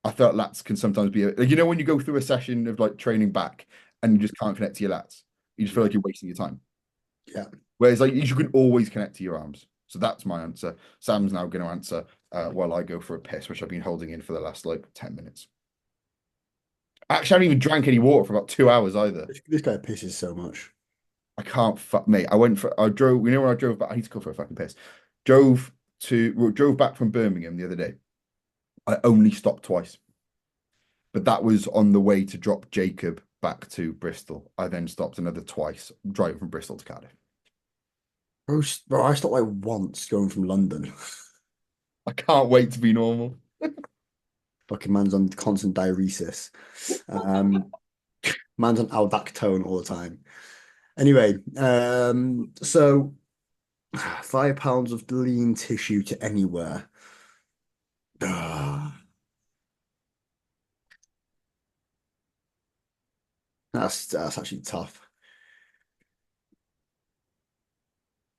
I felt lats can sometimes be like, you know, when you go through a session of like training back and you just can't connect to your lats, you just feel like you're wasting your time. Yeah, Whereas like you can always connect to your arms. So that's my answer. Sam's now going to answer while I go for a piss, which I've been holding in for the last like 10 minutes. Actually, I haven't even drank any water for about 2 hours either. this guy pisses so much. I can't fuck mate. I drove, you know, when I drove back, I need to go for a fucking piss. Drove back from Birmingham the other day. I only stopped twice. But that was on the way to drop Jacob back to Bristol. I then stopped another twice, driving from Bristol to Cardiff. Bro, I stopped like once going from London. I can't wait to be normal. Fucking man's on constant diuresis. Um, man's on aldactone all the time. Anyway, so £5 of lean tissue to anywhere. Ah, that's actually tough.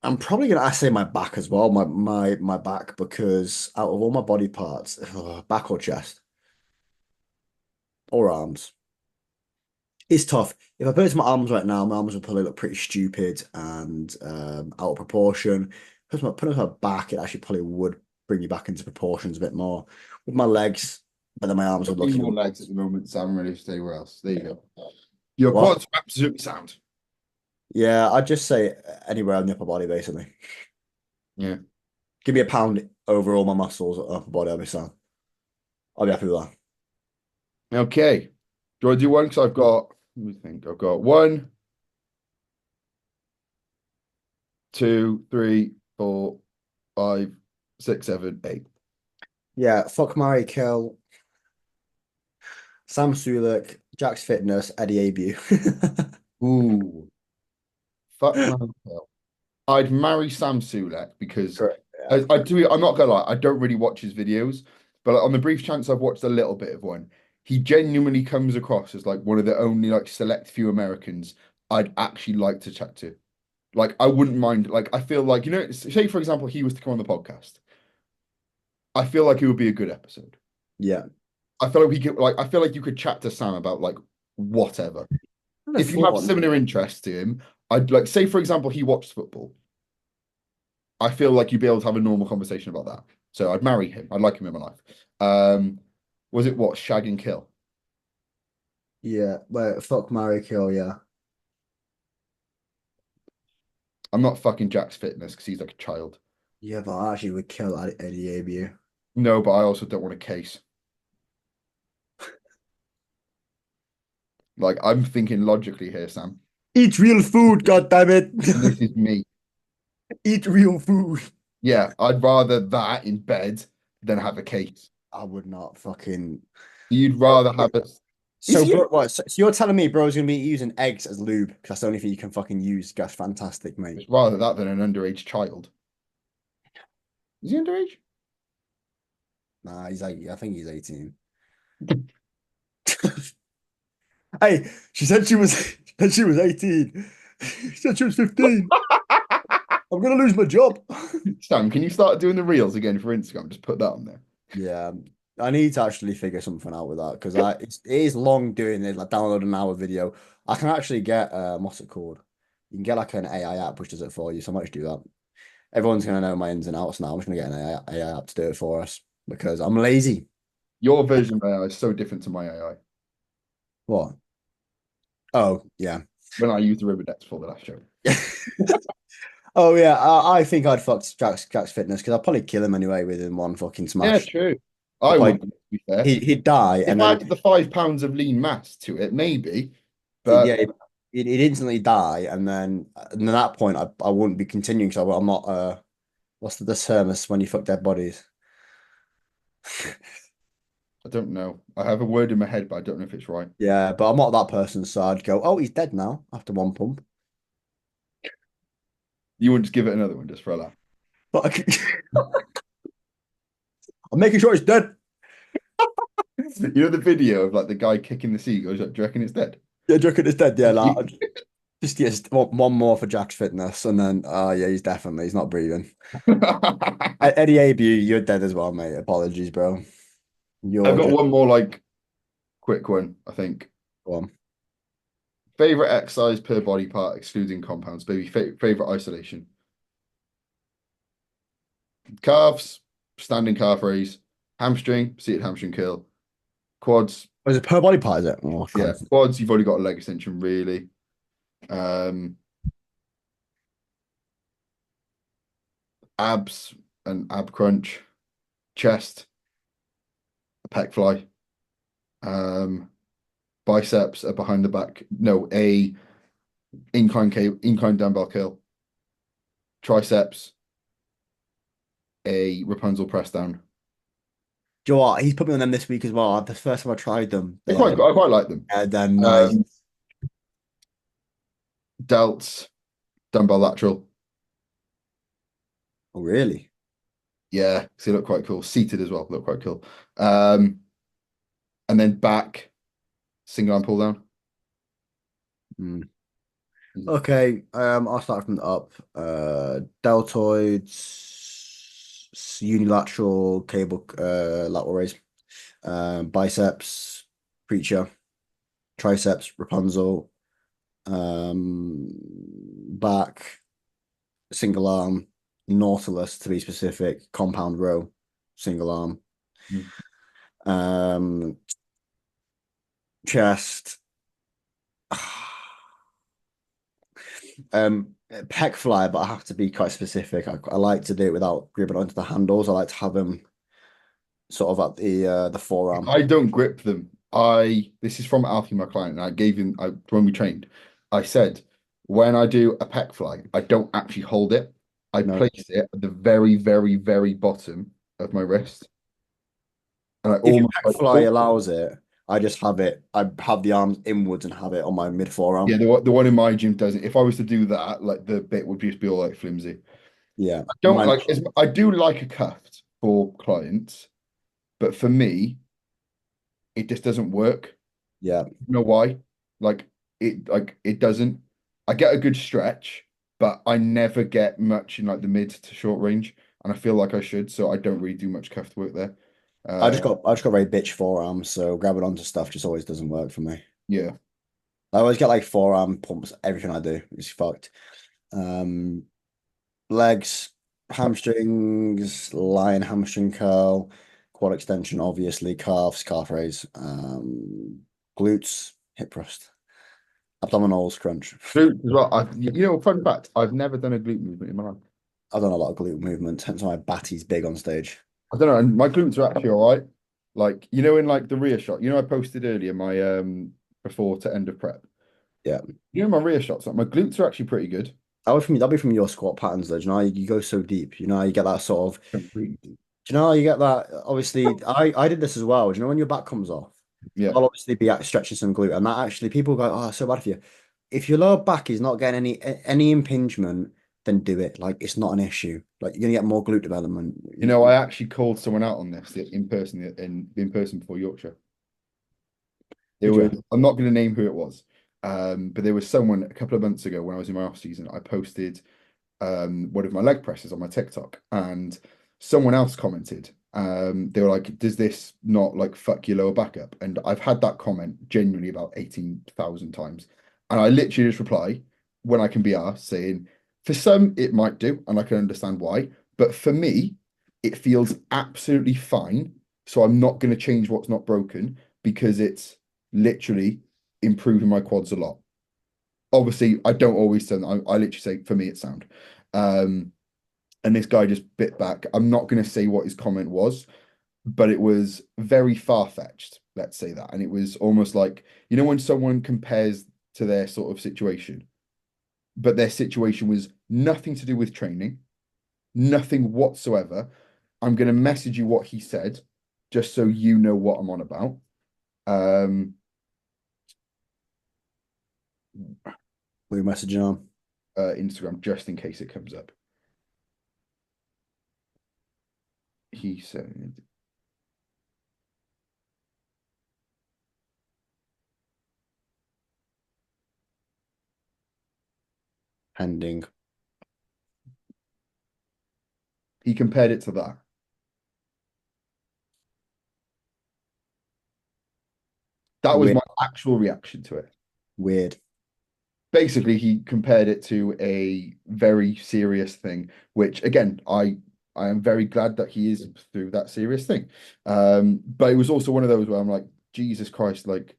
I'm probably gonna I say my back as well, my back, because out of all my body parts, back or chest or arms, it's tough. If I put it to my arms right now, my arms would probably look pretty stupid and out of proportion. Put it on my back, it actually probably would bring you back into proportions a bit more. With my legs, but then my arms A would few look more even legs at the moment, so I'm ready to stay where else. There you go. Your what? quads are absolutely sound. Yeah, I'd just say anywhere on the upper body, basically. Yeah. Give me a pound over all my muscles, upper body, I'll be sound. I'll be happy with that. Okay. Do you want to do one? Because I've got, let me think. I've got one, two, three, four, five, six, seven, eight. Yeah, fuck Mary Kill, Sam Sulek, Jack's Fitness, Eddie Abu. Ooh, fuck my hell. I'd marry Sam Sulek because Correct. Yeah. I'm not gonna lie, I don't really watch his videos, but on the brief chance I've watched a little bit of one, he genuinely comes across as like one of the only like select few Americans I'd actually like to chat to. Like I wouldn't mind, like I feel like, say for example, he was to come on the podcast. I feel like it would be a good episode. Yeah. I feel like we could like I feel like you could chat to Sam about like whatever. Kind of If you have thought. similar interests to him, I'd like say for example he watched football. I feel like you'd be able to have a normal conversation about that. So I'd marry him. I'd like him in my life. Um, was it what, Shag and Kill? Yeah. Wait, fuck Mary Kill, yeah. I'm not fucking Jack's Fitness because he's like a child. Yeah, but I actually would kill Eddie Abu. No, but I also don't want a case. Like I'm thinking logically here, Sam. Eat real food, god damn it. And this is me. Eat real food. Yeah, I'd rather that in bed than have a case. I would not fucking. You'd rather have a. Is So, he? bro, what? So you're telling me bro's gonna be using eggs as lube because that's the only thing you can fucking use. That's fantastic, mate. It's rather that than an underage child. Is he underage? Nah, he's like, I think he's 18. Hey, she said she was, she said she was 18. She said she was 15. I'm gonna lose my job. Sam, can you start doing the reels again for Instagram? Just put that on there. Yeah, I need to actually figure something out with that because it is long doing it, like download an hour video. I can actually get what's it called? You can get like an AI app which does it for you, so I might just do that. Everyone's gonna know my ins and outs now. I'm just gonna get an AI app to do it for us because I'm lazy. Your version of AI is so different to my AI. What? Oh, yeah. When I used the Rivedex for the last show. Oh yeah, I think I'd fuck Jack's Fitness because I'd probably kill him anyway within one fucking Yeah, smash. true. I'd I would, probably to be fair. he'd die If and I then added the 5 pounds of lean mass to it, maybe. yeah, But he'd instantly die and at that point I wouldn't be continuing because I'm not what's the term is when you fuck dead bodies? I don't know. I have a word in my head, but I don't know if it's right. Yeah, but I'm not that person, so I'd go, oh, he's dead now after one pump. You wouldn't just give it another one just for a laugh. But I'm making sure he's dead. You know the video of like the guy kicking the seagulls? Do you reckon it's dead? Yeah, do you reckon it's dead? Yeah, That's like, you. just yes, one more for Jack's Fitness, and then yeah, he's not breathing. Eddie Abu, you're dead as well, mate. Apologies, bro. I've You're got just one more like quick one, I think. one. Favorite exercise per body part, excluding compounds, baby. Favorite isolation. Calves, standing calf raise, hamstring, seated hamstring curl, quads. Was it per body part, is it? Oh, Yeah, Christ. quads, you've already got a leg extension, really. Um, abs and ab crunch, chest, a pec fly, um, biceps, a behind the back, no, a incline dumbbell curl, triceps, a Rapunzel press down. Do you know what? He's put me on them this week as well. The first time I tried them, I quite I quite like them. they're nice. Um, delts, dumbbell lateral. Oh, really? Yeah, so they look quite cool. Seated as well, look quite cool. And then back, single arm pull down. Mm. Mhm. Okay, I'll start from the up. Deltoids, unilateral cable, lateral raise, biceps, preacher, triceps, Rapunzel, back, single arm, Nautilus to be specific, compound row, single arm, Mhm. um, chest, pec fly, but I have to be quite specific. I like to do it without gripping onto the handles. I like to have them sort of at the forearm. I don't grip them. This is from Alfie, my client, and I gave him when we trained, I said when I do a pec fly, I don't actually hold it. I No, place it at the very, very, very bottom of my wrist, and I if your almost pec fly allows it, I just have it. I have the arms inwards and have it on my mid yeah, forearm. the one in my gym doesn't. If I was to do that, like the bit would just be all like flimsy. Yeah, I don't mine. like I do like a cuffed for clients, but for me, it just doesn't work. Yeah, You know why? Like it doesn't. I get a good stretch, but I never get much in like the mid to short range, and I feel like I should, so I don't really do much cuffed work there. Uh, I just got very bitch forearms, so grabbing onto stuff just always doesn't work for me. yeah. I always get like forearm pumps. Everything I do is fucked. Um, legs, hamstrings, lion hamstring curl, quad extension, obviously, calves, calf raise, glutes, hip thrust, abdominals, crunch. Glute as well. Fun fact, I've never done a glute movement in my life. I've done a lot of glute movements, hence why Batty's big on stage. I don't know, and my glutes are actually all right. Like, in like the rear shot, I posted earlier my before to end of prep. Yeah. My rear shots, like my glutes are actually pretty good. That'll be from your squat patterns though. Do you know how you go so deep? You know how you get that sort of Completely. do you know how you get that? Obviously, I did this as well. Do you know when your back comes off? Yeah. I'll obviously be stretching some glute, and that actually people go, "Oh, it's so bad for you." If your lower back is not getting any impingement, then do it. Like it's not an issue. Like you're gonna get more glute development. I actually called someone out on this in person before Yorkshire. There Did you? was, I'm not going to name who it was, but there was someone a couple of months ago when I was in my off season. I posted one of my leg presses on my TikTok, and someone else commented. They were like, "Does this not like fuck your lower back up?" And I've had that comment genuinely about 18,000 times, and I literally just reply when I can be asked, saying, "For some, it might do, and I can understand why, but for me, it feels absolutely fine. So I'm not going to change what's not broken because it's literally improving my quads a lot." Obviously, I don't always say that. I literally say for me it's sound. Um, and this guy just bit back. I'm not going to say what his comment was, but it was very far-fetched, let's say that. And it was almost like, when someone compares to their sort of situation, but their situation was nothing to do with training, nothing whatsoever. I'm going to message you what he said, just so you know what I'm on about. Um, What are you messaging on? Instagram, just in case it comes up. He said, Pending. he compared it to that. That was Weird. my actual reaction to it. Weird. Basically, he compared it to a very serious thing, which again, I am very glad that he is through that serious thing. But it was also one of those where I'm like, Jesus Christ, like,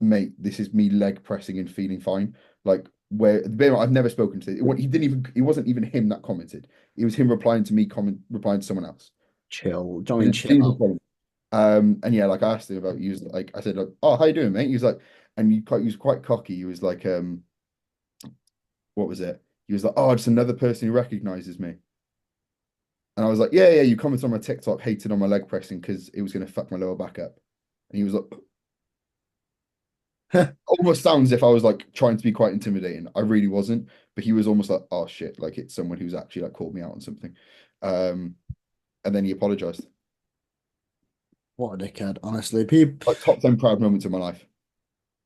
mate, this is me leg pressing and feeling fine. Like, where I've never spoken to it. It wasn't even him that commented. It was him replying to me, replying to someone else. Chill. Do you know what I mean chill Jesus out? Christ. And yeah, like I asked him about, he was like, I said, like, "Oh, how you doing, mate?" He was like, and he was quite cocky. He was like, what was it? He was like, "Oh, just another person who recognizes me." And I was like, "Yeah, yeah, you commented on my TikTok hating on my leg pressing because it was going to fuck my lower back up." And he was like, almost sounds as if I was like trying to be quite intimidating. I really wasn't, but he was almost like, "Oh shit," like it's someone who's actually like called me out on something. Um, and then he apologized. What a dickhead, honestly. People, Like top 10 proud moments of my life.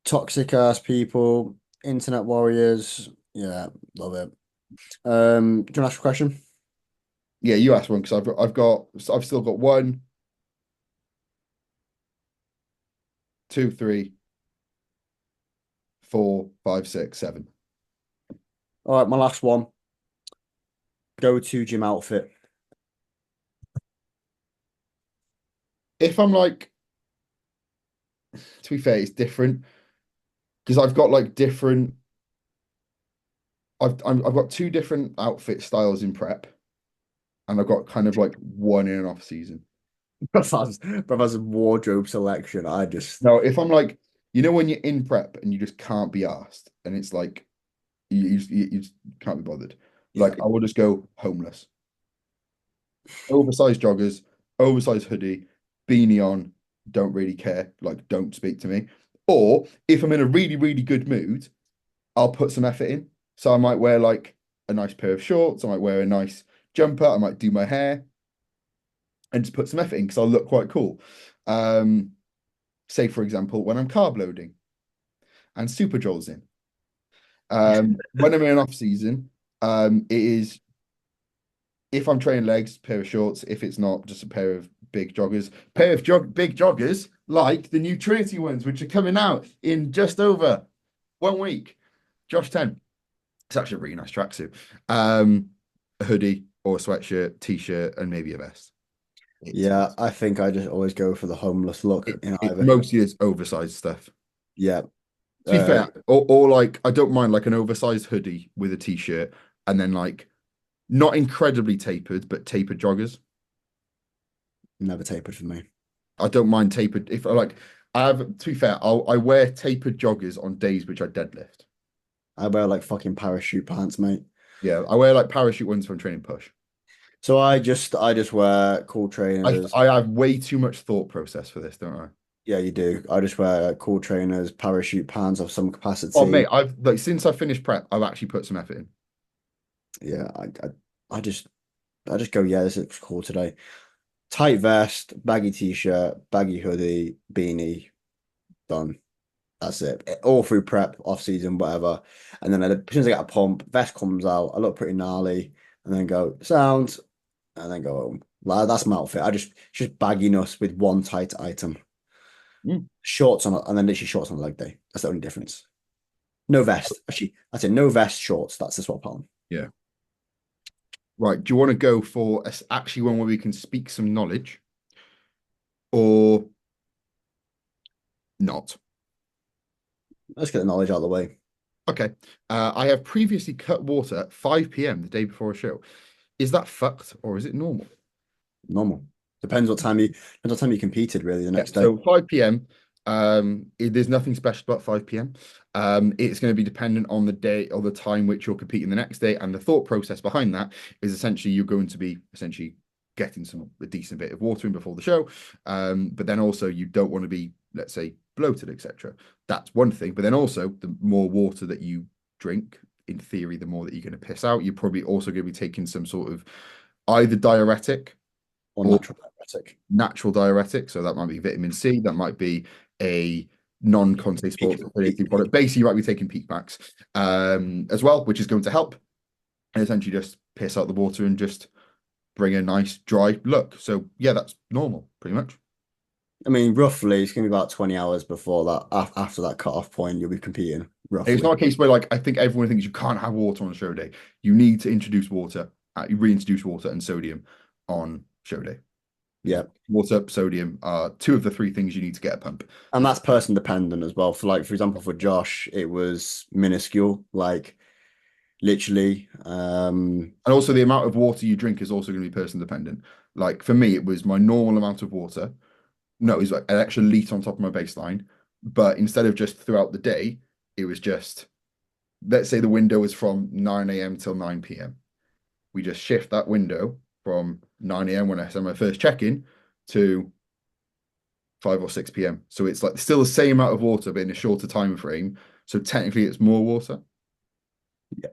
toxic ass people. Internet warriors. Yeah, love it. Do you want to ask a question? Yeah, you asked one because I've still got one, two, three, four, five, six, seven. All right, my last one. Go to gym outfit. If I'm like, to be fair, it's different because I've got like different. I've got two different outfit styles in prep, and I've got kind of like one in an off season. Brother's wardrobe selection. I just No, if I'm like, when you're in prep and you just can't be asked, and it's like you just can't be bothered. yeah. Like I will just go homeless, oversized joggers, oversized hoodie, beanie on. Don't really care. Like don't speak to me. Or if I'm in a really really good mood, I'll put some effort in. So I might wear like a nice pair of shorts. I might wear a nice jumper. I might do my hair and just put some effort in because I'll look quite cool. Um, say for example, when I'm carb loading and super Joel's in. When I'm in an off season, it is if I'm training legs, pair of shorts. If it's not, just a pair of big joggers. Pair of big joggers like the new Trinity ones, which are coming out in just over 1 week. Josh 10. It's actually a really nice tracksuit. A hoodie or a sweatshirt, t-shirt, and maybe a vest. It's Yeah, I think I just always go for the homeless look in it either. mostly is oversized stuff. Yeah. To be Uh, fair, or like I don't mind like an oversized hoodie with a t-shirt and then like not incredibly tapered, but tapered joggers. Never tapered for me. I don't mind tapered if I like I have to be fair, I wear tapered joggers on days which I deadlift. I wear like fucking parachute pants, mate. Yeah, I wear like parachute ones from training push. So I just wear cool trainers. I have way too much thought process for this, don't I? Yeah, you do. I just wear cool trainers, parachute pants of some Oh mate, capacity. I've like since I finished prep, I've actually put some effort in. Yeah, I just go, yeah, this looks cool today. Tight vest, baggy t-shirt, baggy hoodie, beanie, done. That's it. All through prep, off season, whatever. And then as soon as I get a pump, vest comes out. I look pretty gnarly, and then go sound, and then go home. Like that's my outfit. Just bagginess with one tight item. Mm. Shorts on, and then literally shorts on leg day. That's the only difference. No vest. Actually, that's it. No vest, shorts. That's the swap on. Yeah. Right. Do you want to go for actually one where we can speak some knowledge or not? Let's get the knowledge out of the way. Okay. I have previously cut water at 5 p.m. the day before a show. Is that fucked or is it normal? Normal. Depends what time you competed really the Yeah. next day. So 5 p.m. There's nothing special about 5 p.m. It's going to be dependent on the day or the time which you're competing the next day, and the thought process behind that is essentially you're going to be essentially getting a decent bit of water in before the show, but then also you don't want to be, let's say, bloated, etc. That's one thing, but then also the more water that you drink, in theory, the more that you're going to piss out. You're probably also going to be taking some sort of either diuretic Or or natural diuretic. natural diuretic. So that might be vitamin C, that might be a non-contact Peak, sports peak, affiliated peak. product. Basically, you might be taking peak packs as well, which is going to help and essentially just piss out the water and just bring a nice dry look. So yeah, that's normal, pretty much. I mean, roughly, it's going to be about 20 hours before that, after that cut-off point, you'll be competing, And it's not roughly. a case where like I think everyone thinks you can't have water on a show day. You need to introduce water, you reintroduce water and sodium on show day. Yeah. Water, sodium are two of the three things you need to get a pump. And that's person dependent as well. For example, for Josh, it was minuscule, like literally. And also the amount of water you drink is also going to be person dependent. Like for me, it was my normal amount of water. No, it was like an extra litre on top of my baseline. But instead of just throughout the day, it was just, let's say the window was from 9 a.m. till 9 p.m. We just shift that window from 9 a.m. when I had my first check-in to 5 or 6 p.m. So it's like still the same amount of water, but in a shorter time frame. So technically it's more water. Yeah.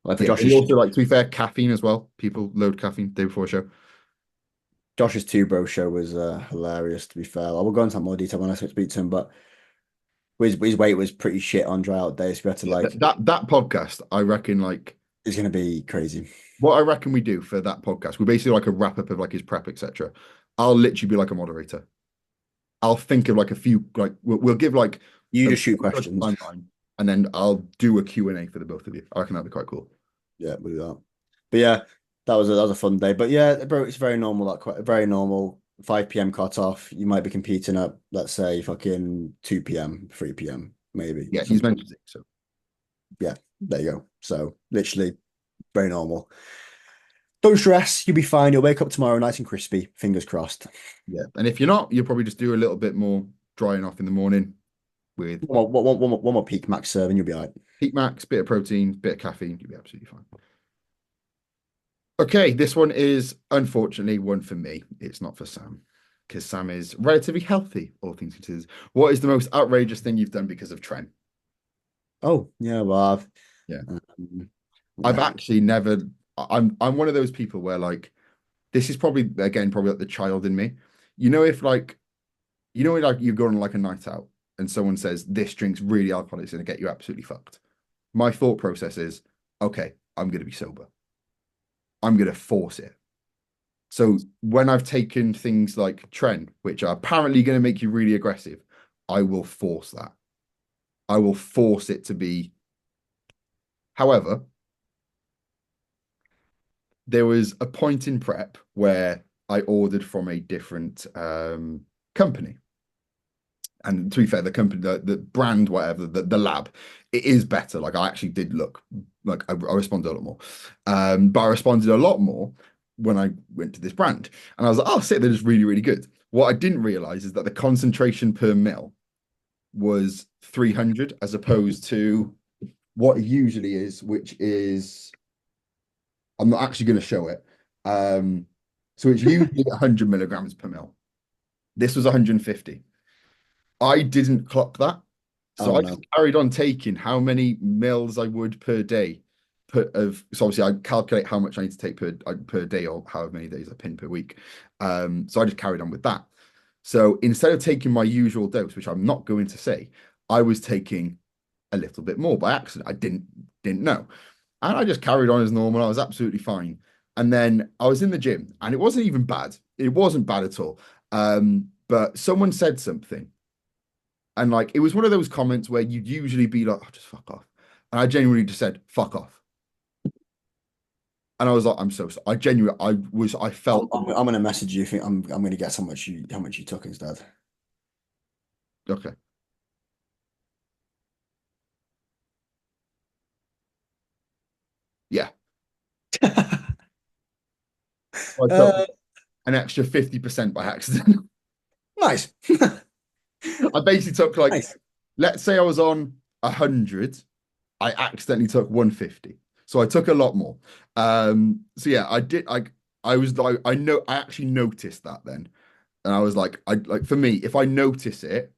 Like for Yeah. And Josh's also like to be fair, caffeine as well. People load caffeine day before a show. Josh's two bro show was hilarious. To be fair, I will go into more detail when I speak to him, but his weight was pretty shit on dry out days. We had to Yeah, like, that podcast, I reckon, like it's gonna be crazy. what I reckon we do for that podcast, we basically like a wrap up of like his prep, etc. I'll literally be like a moderator. I'll think of like a few, like we'll give like You a just shoot questions. timeline, and then I'll do a Q&A for the both of you. I reckon that'd be quite cool. Yeah, we'll do that. But yeah, that was a fun day. But yeah, bro, it's very normal. Like quite very normal. 5 p.m. cut off. You might be competing at, let's say, fucking 2 p.m., 3 p.m. maybe. Yeah, he's Something. mentioned it, so Yeah, there you go. So literally very normal. Don't stress. You'll be fine. You'll wake up tomorrow nice and crispy. Fingers crossed. yeah. And if you're not, you'll probably just do a little bit more drying off in the morning with One more peak max serve and you'll be all right. heat max, bit of protein, bit of caffeine. You'll be absolutely fine. Okay, this one is unfortunately one for me. It's not for Sam because Sam is relatively healthy, all things considered. What is the most outrageous thing you've done because of Trent? Oh, yeah, well, Yeah, I've yeah. actually never. I'm one of those people where like this is probably again probably like the child in me. You know, if like when like you go on like a night out and someone says this drink's really alcoholic, it's gonna get you absolutely fucked. My thought process is, okay, I'm gonna be sober. I'm gonna force it. So when I've taken things like Tren, which are apparently going to make you really aggressive, I will force that. I will force it to be. However, there was a point in prep where I ordered from a different company. And to be fair, the company, the brand, whatever, the lab, it is better. Like I actually did look like I responded a lot more. But I responded a lot more when I went to this brand. And I was like, oh, sick, they're just really, really good. What I didn't realize is that the concentration per mil was 300 as opposed to what it usually is, which is, I'm not actually going to show it. So it's usually 100 milligrams per mil. This was 150. I didn't clock that. So Oh I just no. carried on taking how many mils I would per day. So obviously I calculate how much I need to take per day or however many days I pin per week. So I just carried on with that. So instead of taking my usual dose, which I'm not going to say, I was taking a little bit more by accident. I didn't know. And I just carried on as normal. I was absolutely fine. And then I was in the gym and it wasn't even bad. It wasn't bad at all. But someone said something. And like it was one of those comments where you'd usually be like, oh, just fuck off. And I genuinely just said, fuck off. And I was like, I'm so sorry. I felt I'm gonna message you. Think I'm gonna guess how much you took instead. okay. Yeah. I took Uh, an extra 50% by accident. nice. I basically took like, Nice. let's say I was on 100, I accidentally took 150. So I took a lot more. So yeah, I was like, I actually noticed that then. And I was like, I like for me, if I notice it,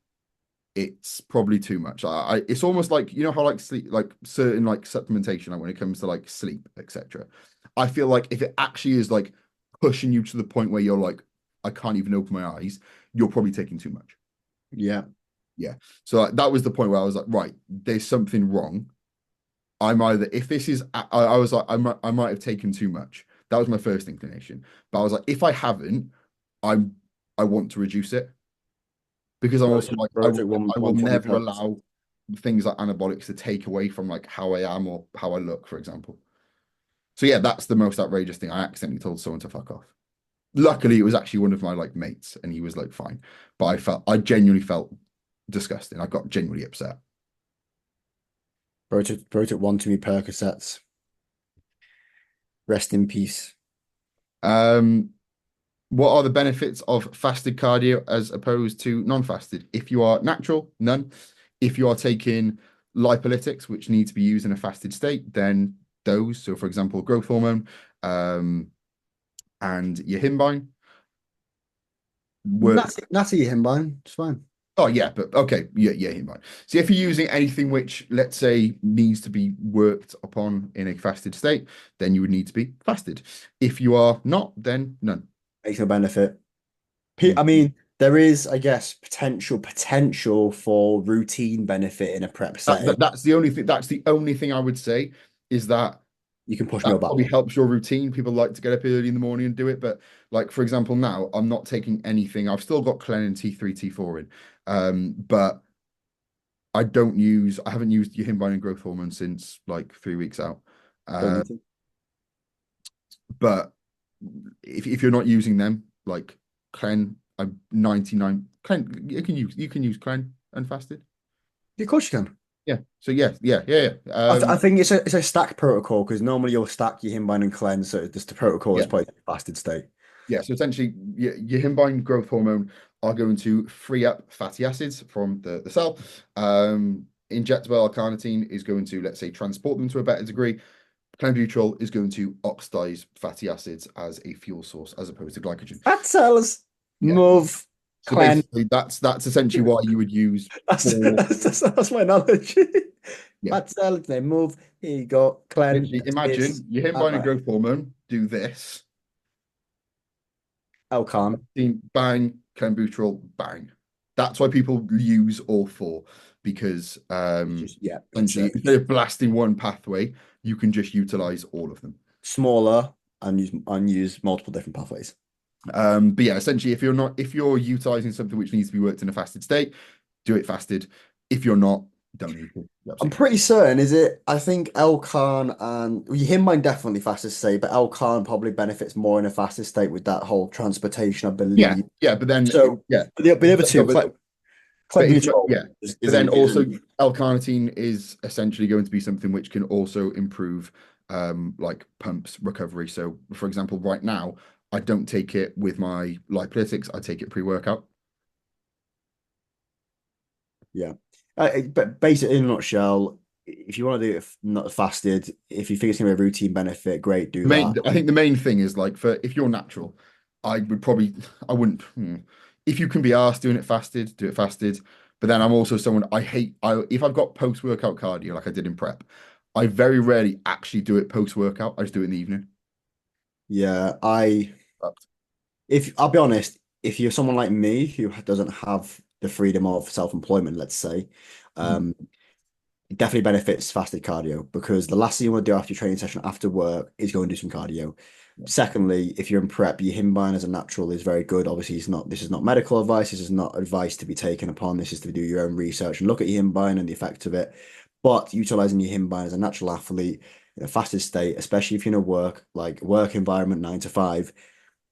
it's probably too much. It's almost like you know how like sleep, like certain like supplementation, like when it comes to like sleep, etc. I feel like if it actually is like pushing you to the point where you're like, I can't even open my eyes, you're probably taking too much. Yeah. Yeah. So like, that was the point where I was like, right, there's something wrong. I'm either if this is, I was like, I might have taken too much. That was my first inclination. But I was like, if I haven't, I'm, I want to reduce it because I'm also like Bro took one I will 120 never per. allow things like anabolics to take away from like how I am or how I look, for example. So yeah, that's the most outrageous thing. I accidentally told someone to fuck off. Luckily, it was actually one of my like mates, and he was like fine. But I genuinely felt disgusting. I got genuinely upset. Bro took one too many Percocets. Rest in peace. Um, what are the benefits of fasted cardio as opposed to non-fasted? If you are natural, none. If you are taking lipolytics, which need to be used in a fasted state, then those. So, for example, growth hormone and your himbine work. Natty Himbine. It's fine. Oh yeah, but okay, yeah, himbine. So if you're using anything which, let's say, needs to be worked upon in a fasted state, then you would need to be fasted. If you are not, then none. Makes no benefit. Mm. I mean, There is, I guess, potential for routine benefit in a prep setting. That's the only thing. That's the only thing I would say is that You can push that meal back probably more. helps your routine. People like to get up early in the morning and do it, but like for example, now I'm not taking anything. I've still got Clen and T3, T4 in, but I haven't used yohimbine and growth hormone since like 3 weeks out. Don't Uh, need to. but if you're not using them, like Clen, I'm 99. Clen, you can use Clen unfasted. Of course you can. Yeah. So yeah. I think it's a stack protocol because normally you'll stack your Himbine and cleanse, so just the protocol is Yeah. probably the fasted state. Yeah. So essentially, your yohimbine growth hormone are going to free up fatty acids from the cell. Injectable L-carnitine is going to, let's say, transport them to a better degree. Clenbuterol is going to oxidize fatty acids as a fuel source as opposed to glycogen. Fat cells Yeah. move, So cleanse. basically, that's essentially why you would use four. That's my analogy. Yeah. Fat cells, they move. Here you go, cleanse. Literally, imagine your yohimbine and growth hormone do this. Elkan. Bang, clenbuterol, bang. That's why people use all four because Yeah, it's essentially instead of blasting one pathway, you can just utilize all of them. smaller and use multiple different pathways. But yeah, essentially, if you're utilizing something which needs to be worked in a fasted state, do it fasted. If you're not, don't need to. I'm Absolutely. pretty certain, is it? I think Elkan and well, him mine definitely fastest state, but Elkan probably benefits more in a fastest state with that whole transportation, I Yeah, believe. yeah, but then So yeah, the other two, but if you're, clenbuterol yeah, but then also L-carnitine is essentially going to be something which can also improve like pumps recovery. So for example, right now I don't take it with my lipolytics, I take it pre-workout. yeah. But basically, in a nutshell, if you want to do it not fasted, if you think it's going to be a routine benefit, great, do that. I think the main thing is like for if you're natural, I wouldn't if you can be asked doing it fasted, do it fasted. But then I'm also someone if I've got post-workout cardio like I did in prep, I very rarely actually do it post-workout. I just do it in the evening. Yeah, But, if I'll be honest, if you're someone like me who doesn't have the freedom of self-employment, let's say, mhm, um, it definitely benefits fasted cardio because the last thing you want to do after your training session after work is go and do some cardio. yeah, Secondly, if you're in prep, your Himbine as a natural is very good. Obviously, this is not medical advice. This is not advice to be taken upon. This is to do your own research and look at your Himbine and the effect of it. But utilizing your Himbine as a natural athlete in a fasted state, especially if you're in a work environment 9 to 5,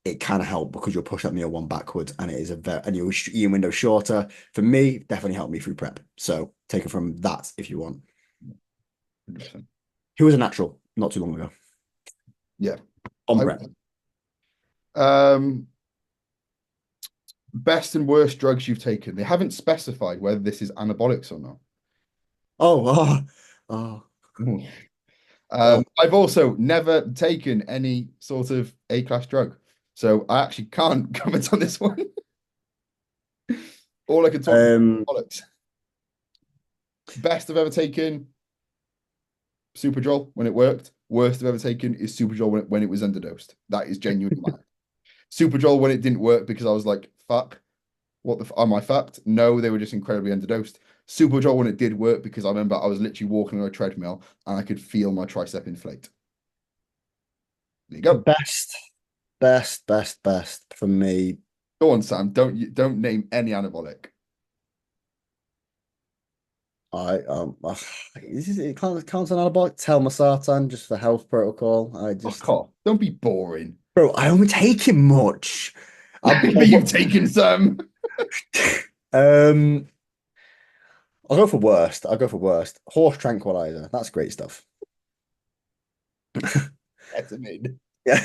it can help because you'll push that meal one backwards and it is a very and your window shorter. For me, definitely helped me through prep. So take it from that if you want. 100%. He was a natural not too long ago Yeah. on I, prep. um best and worst drugs you've taken. They haven't specified whether this is anabolics or not. Oh, oh, Mm. oh. I've also never taken any sort of A-class drug, so I actually can't comment on this one. All I can talk about Um, is bollocks. Best I've ever taken, Superdrol when it worked. Worst I've ever taken is Superdrol when it was underdosed. That is genuinely mad. Superdrol when it didn't work because I was like, fuck, am I fucked? No, they were just incredibly underdosed. Superdrol when it did work because I remember I was literally walking on a treadmill and I could feel my tricep inflate. There you go. best, best for me. Go on, Sam. Don't name any anabolic. It counts on anabolic telmisartan just for health protocol. Fuck off. Don't be boring. Bro, I don't take it much. But you've taken some. Um, I'll go for worst. I'll go for worst. Horse tranquilizer. That's great stuff. Ketamine. Yeah.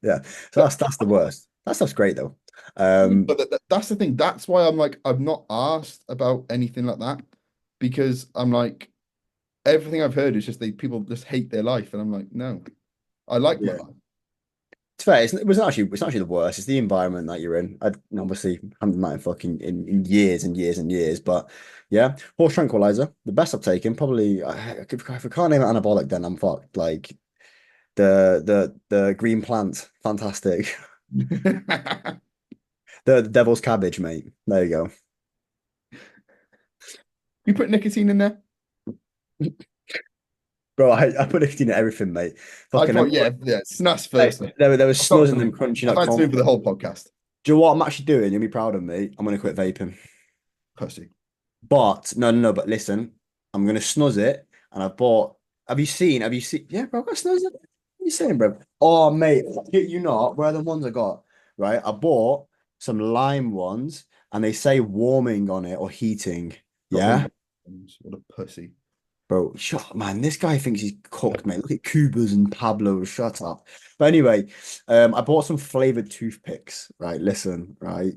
Yeah. So that's the worst. That stuff's great though. Um, But that's the thing. That's why I'm like, I'm not asked about anything like that because I'm like, everything I've heard is just people just hate their life. And I'm like, no, I like my yeah. life. It's fair. It's not actually the worst. It's the environment that you're in. I obviously haven't done that in fucking in years and years and years. But yeah, horse tranquilizer, the best I've taken. Probably if I can't name it anabolic, then I'm fucked. Like the green plant, fantastic. The devil's cabbage, mate. There you go. You put nicotine in there? Bro, I put nicotine in everything, mate. I Fucking, put, yeah, yeah, snus mate, first. there was I've got snus in them something. crunching I that fancy doing corn. for the whole podcast. Do you know what I'm actually doing? You'll be proud of me. I'm gonna quit vaping. Pussy. But no, but listen, I'm gonna snuzz it. And I bought, have you seen? Yeah, bro, I got snuzz it. What are you saying, bro? Oh, mate, shit you not. Where are the ones I got? Right? I bought some lime ones and they say warming on it or heating. Got one. Yeah. What a pussy. Bro, shut up, man. This guy thinks he's cooked, mate. Look at Kubas and Pablo. Shut up. But anyway, I bought some flavored toothpicks. Right, listen, right.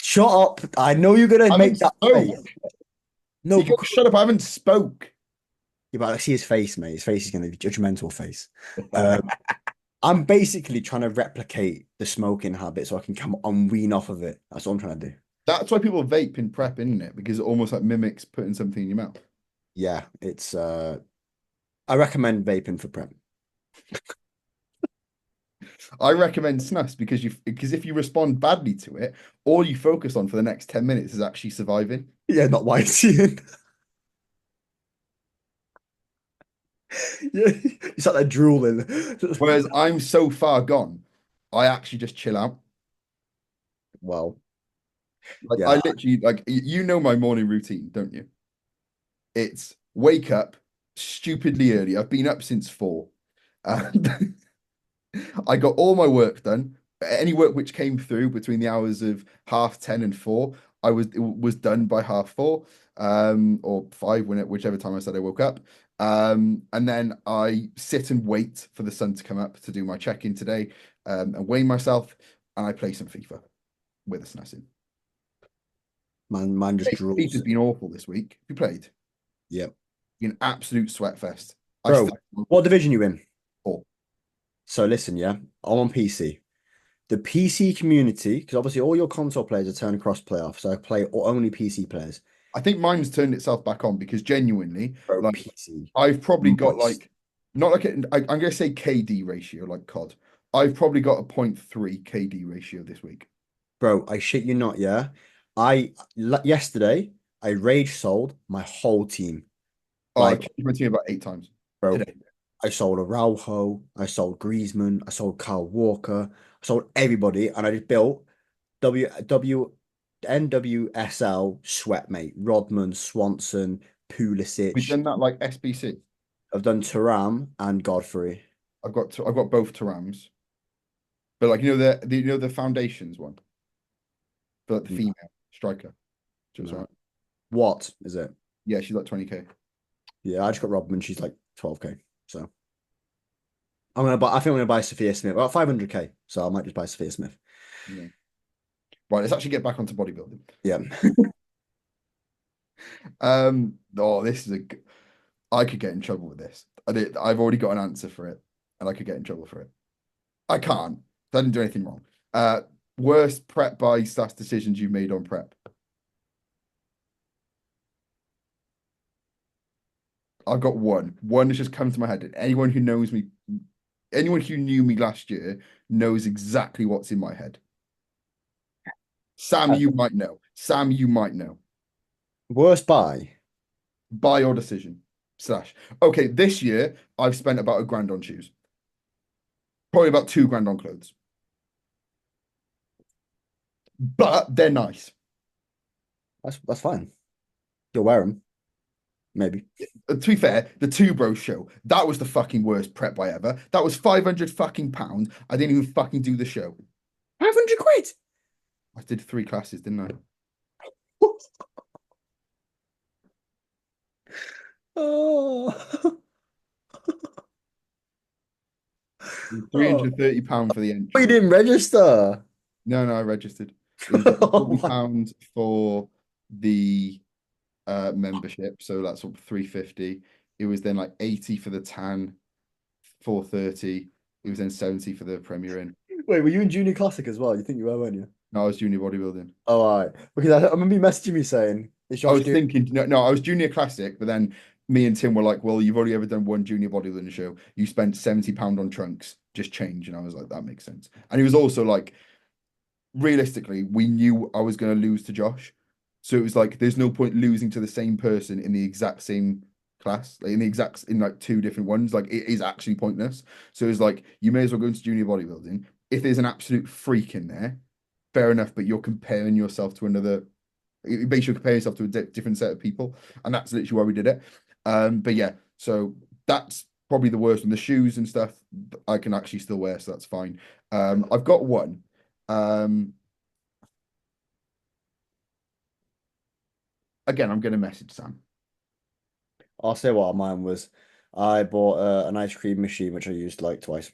Shut up. I know you're gonna I haven't make that spoke. face. No, You can because shut up. I haven't spoke. yeah, but I see his face, mate. His face is gonna be judgmental face. Um, I'm basically trying to replicate the smoking habit so I can come on wean off of it. That's what I'm trying to do. That's why people vape in prep, isn't it? Because it almost like mimics putting something in your mouth. Yeah, it's I recommend vaping for prep. I recommend snus because if you respond badly to it, all you focus on for the next 10 minutes is actually surviving. Yeah, not whiting. Yeah, you start there drooling. Whereas I'm so far gone, I actually just chill out. Well, Like I yeah, literally like you know my morning routine, don't you? It's wake up stupidly early. I've been up since 4. And I got all my work done. Any work which came through between the hours of 10:30 and 4, it was done by 4:30, or 5 whichever time I said I woke up. And then I sit and wait for the sun to come up to do my check-in today, and weigh myself, and I play some FIFA with a snus in. man just FIFA's drools. been awful this week. You played? Yep. Been an absolute sweat fest. I Bro, still what division you in? four. So listen, yeah, I'm on PC. The PC community, because obviously all your console players are turned cross playoff, so I play only PC players. I think mine's turned itself back on because genuinely, Bro, like PC. I've probably got Moist. like not like I'm gonna say KD ratio like COD. I've probably got a 0.3 KD ratio this week. Bro, I shit you not, yeah. Yesterday I rage sold my whole team. Oh, I Like, changed my team about 8 times bro, today. I sold Araujo, I sold Griezmann, I sold Kyle Walker, I sold everybody, and I just built NWSL Sweatmate, Rodman, Swanson, We've Pulisic. done that like SBC. I've done Turam and Godfrey. I've got both Tarams, but like the foundations one for like, the No, female striker. Just no. right. What is it? Yeah, she's like 20K. Yeah, I just got Rodman. She's like 12K. So I think I'm gonna buy Sophia Smith. About 500K. So I might just buy Sophia Smith. Yeah. Right, let's actually get back onto bodybuilding. Yeah. Oh, I could get in trouble with this. I've already got an answer for it, and I could get in trouble for it. I can't. I didn't do anything wrong. Worst prep by stats decisions you've made on prep. I've got one. One has just come to my head. Anyone who knows me, anyone who knew me last year knows exactly what's in my head. Sam, you might know. Sam, you might know. Worst buy. Buy your decision. Slash. Okay, this year I've spent about £1,000 on shoes. Probably about £2,000 on clothes. But they're nice. That's fine. You'll wear them. Maybe. To be fair, the Two Bros show, that was the fucking worst prep buy ever. That was 500 fucking pounds. I didn't even fucking do the show. 500 quid. I did 3 classes, didn't I? Oh. Oh. £330 for the We entry. didn't register. No, I registered. It was then £40 for the membership, so that's up 350. It was then like 80 for the tan, 430. It was then 70 for the Premier Inn. Wait, were you in junior classic as well? You think you were, weren't you? No, I was junior bodybuilding. Oh, all right. Because I remember you messaging me saying, is I Josh was doing? thinking, no, I was junior classic, but then me and Tim were like, well, you've only ever done one junior bodybuilding show. You spent £70 on trunks, just change. And I was like, that makes sense. And he was also like, realistically, we knew I was going to lose to Josh. So it was like, there's no point losing to the same person in the exact same class, like in like two different ones. Like it is actually pointless. So it's like, you may as well go into junior bodybuilding. If there's an absolute freak in there, fair enough, but you're comparing yourself to another, it makes you compare yourself to a different set of people. And that's literally why we did it. But yeah, so that's probably the worst one. The shoes and stuff I can actually still wear, so that's fine. I've got one. Um, Again, I'm going to message Sam. I'll say what mine was. I bought an ice cream machine, which I used like twice.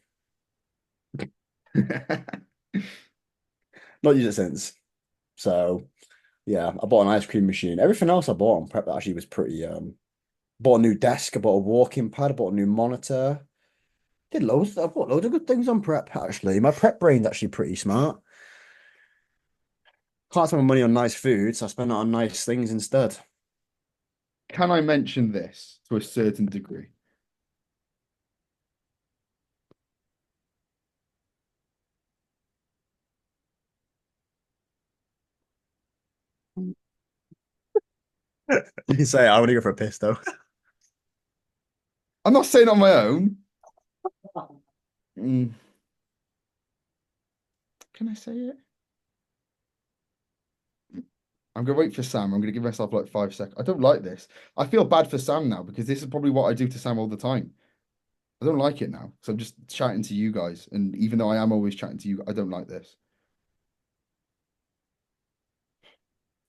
Not used it since. So yeah, I bought an ice cream machine. Everything else I bought on prep actually was pretty. Bought a new desk. I bought a walking pad. I bought a new monitor. Did loads. I bought loads of good things on prep. Actually, my prep brain's actually pretty smart. Can't spend my money on nice food, so I spend it on nice things instead. Can I mention this to a certain degree? You can say I want to go for a piss though. I'm not saying on my own. Mm, can I say it? I'm gonna wait for Sam. I'm gonna give myself like 5 seconds. I don't like this. I feel bad for Sam now because this is probably what I do to Sam all the time. I don't like it now. So I'm just chatting to you guys. And even though I am always chatting to you, I don't like this.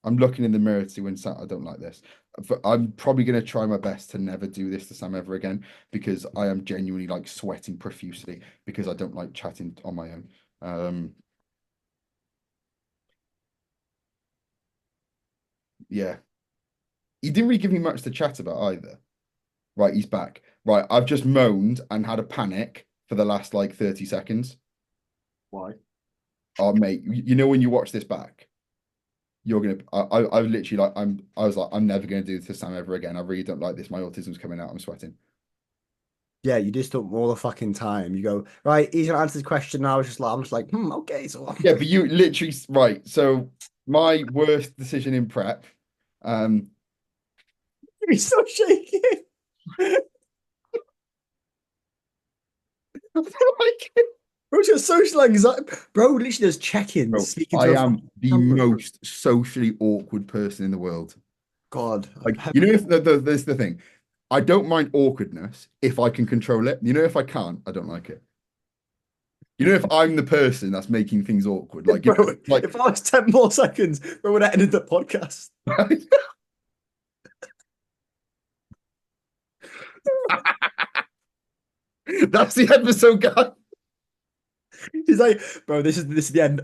I'm looking in the mirror to see when Sam, I don't like this. I'm probably going to try my best to never do this to Sam ever again because I am genuinely like sweating profusely because I don't like chatting on my own. Yeah. He didn't really give me much to chat about either. Right, he's back. Right, I've just moaned and had a panic for the last like 30 seconds. Why? Oh, mate, you know when you watch this back, you're gonna. I literally like. I was like, I'm never gonna do this to Sam ever again. I really don't like this. My autism's coming out. I'm sweating. Yeah, you just don't all the fucking time. You go, right, he's gonna answer this question now. I'm just like, okay, so Yeah, but you literally right. So my worst decision in prep. Um, he's so shaking. like, Bro's got social anxiety. Bro literally does check-ins, bro, speaking I to a am fucking the camera. most socially awkward person in the world. God, Like, you know, if there's the thing, I don't mind awkwardness if I can control it. You know, if I can't, I don't like it. You know, if I'm the person that's making things awkward, like, you know, bro, like, if I was 10 more seconds, bro would have ended the podcast. that's the episode, guy. He's like, bro, this is the end.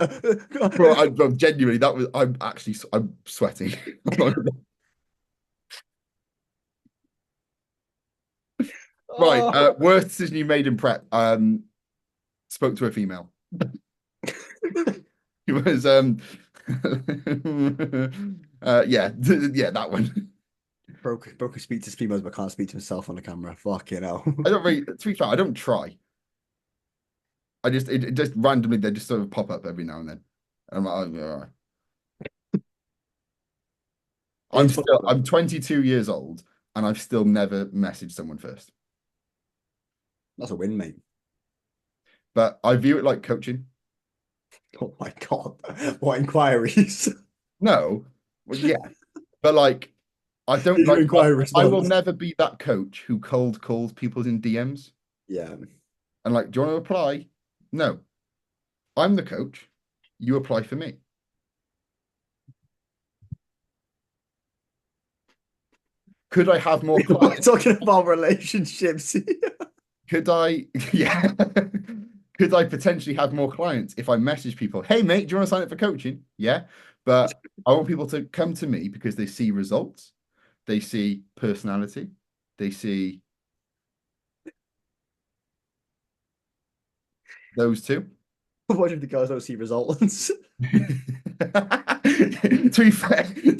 Bro, genuinely, I'm sweating. I'm not right. Oh. Worst decision you made in prep. Spoke to a female. It was yeah, yeah, that one. Bro can speak to his females, but can't speak to himself on the camera. Fucking hell. I don't really, to be fair, I don't try. It just randomly they just sort of pop up every now and then. And I'm like, oh, yeah, all right. It's funny, I'm 22 years old and I've still never messaged someone first. that's a win, mate. But I view it like coaching. Oh my God. What inquiries? No, well, yeah, but like I don't Here's your like inquiry I will response. never be that coach who cold calls people in DMs Yeah. and like, do you want to apply? No, I'm the coach. You apply for me. Could I have more We're clients? talking about relationships. Could I, yeah, could I potentially have more clients if I message people, hey mate, do you want to sign up for coaching? Yeah. But I want people to come to me because they see results, they see personality, they see those two. What if the girls don't see results? to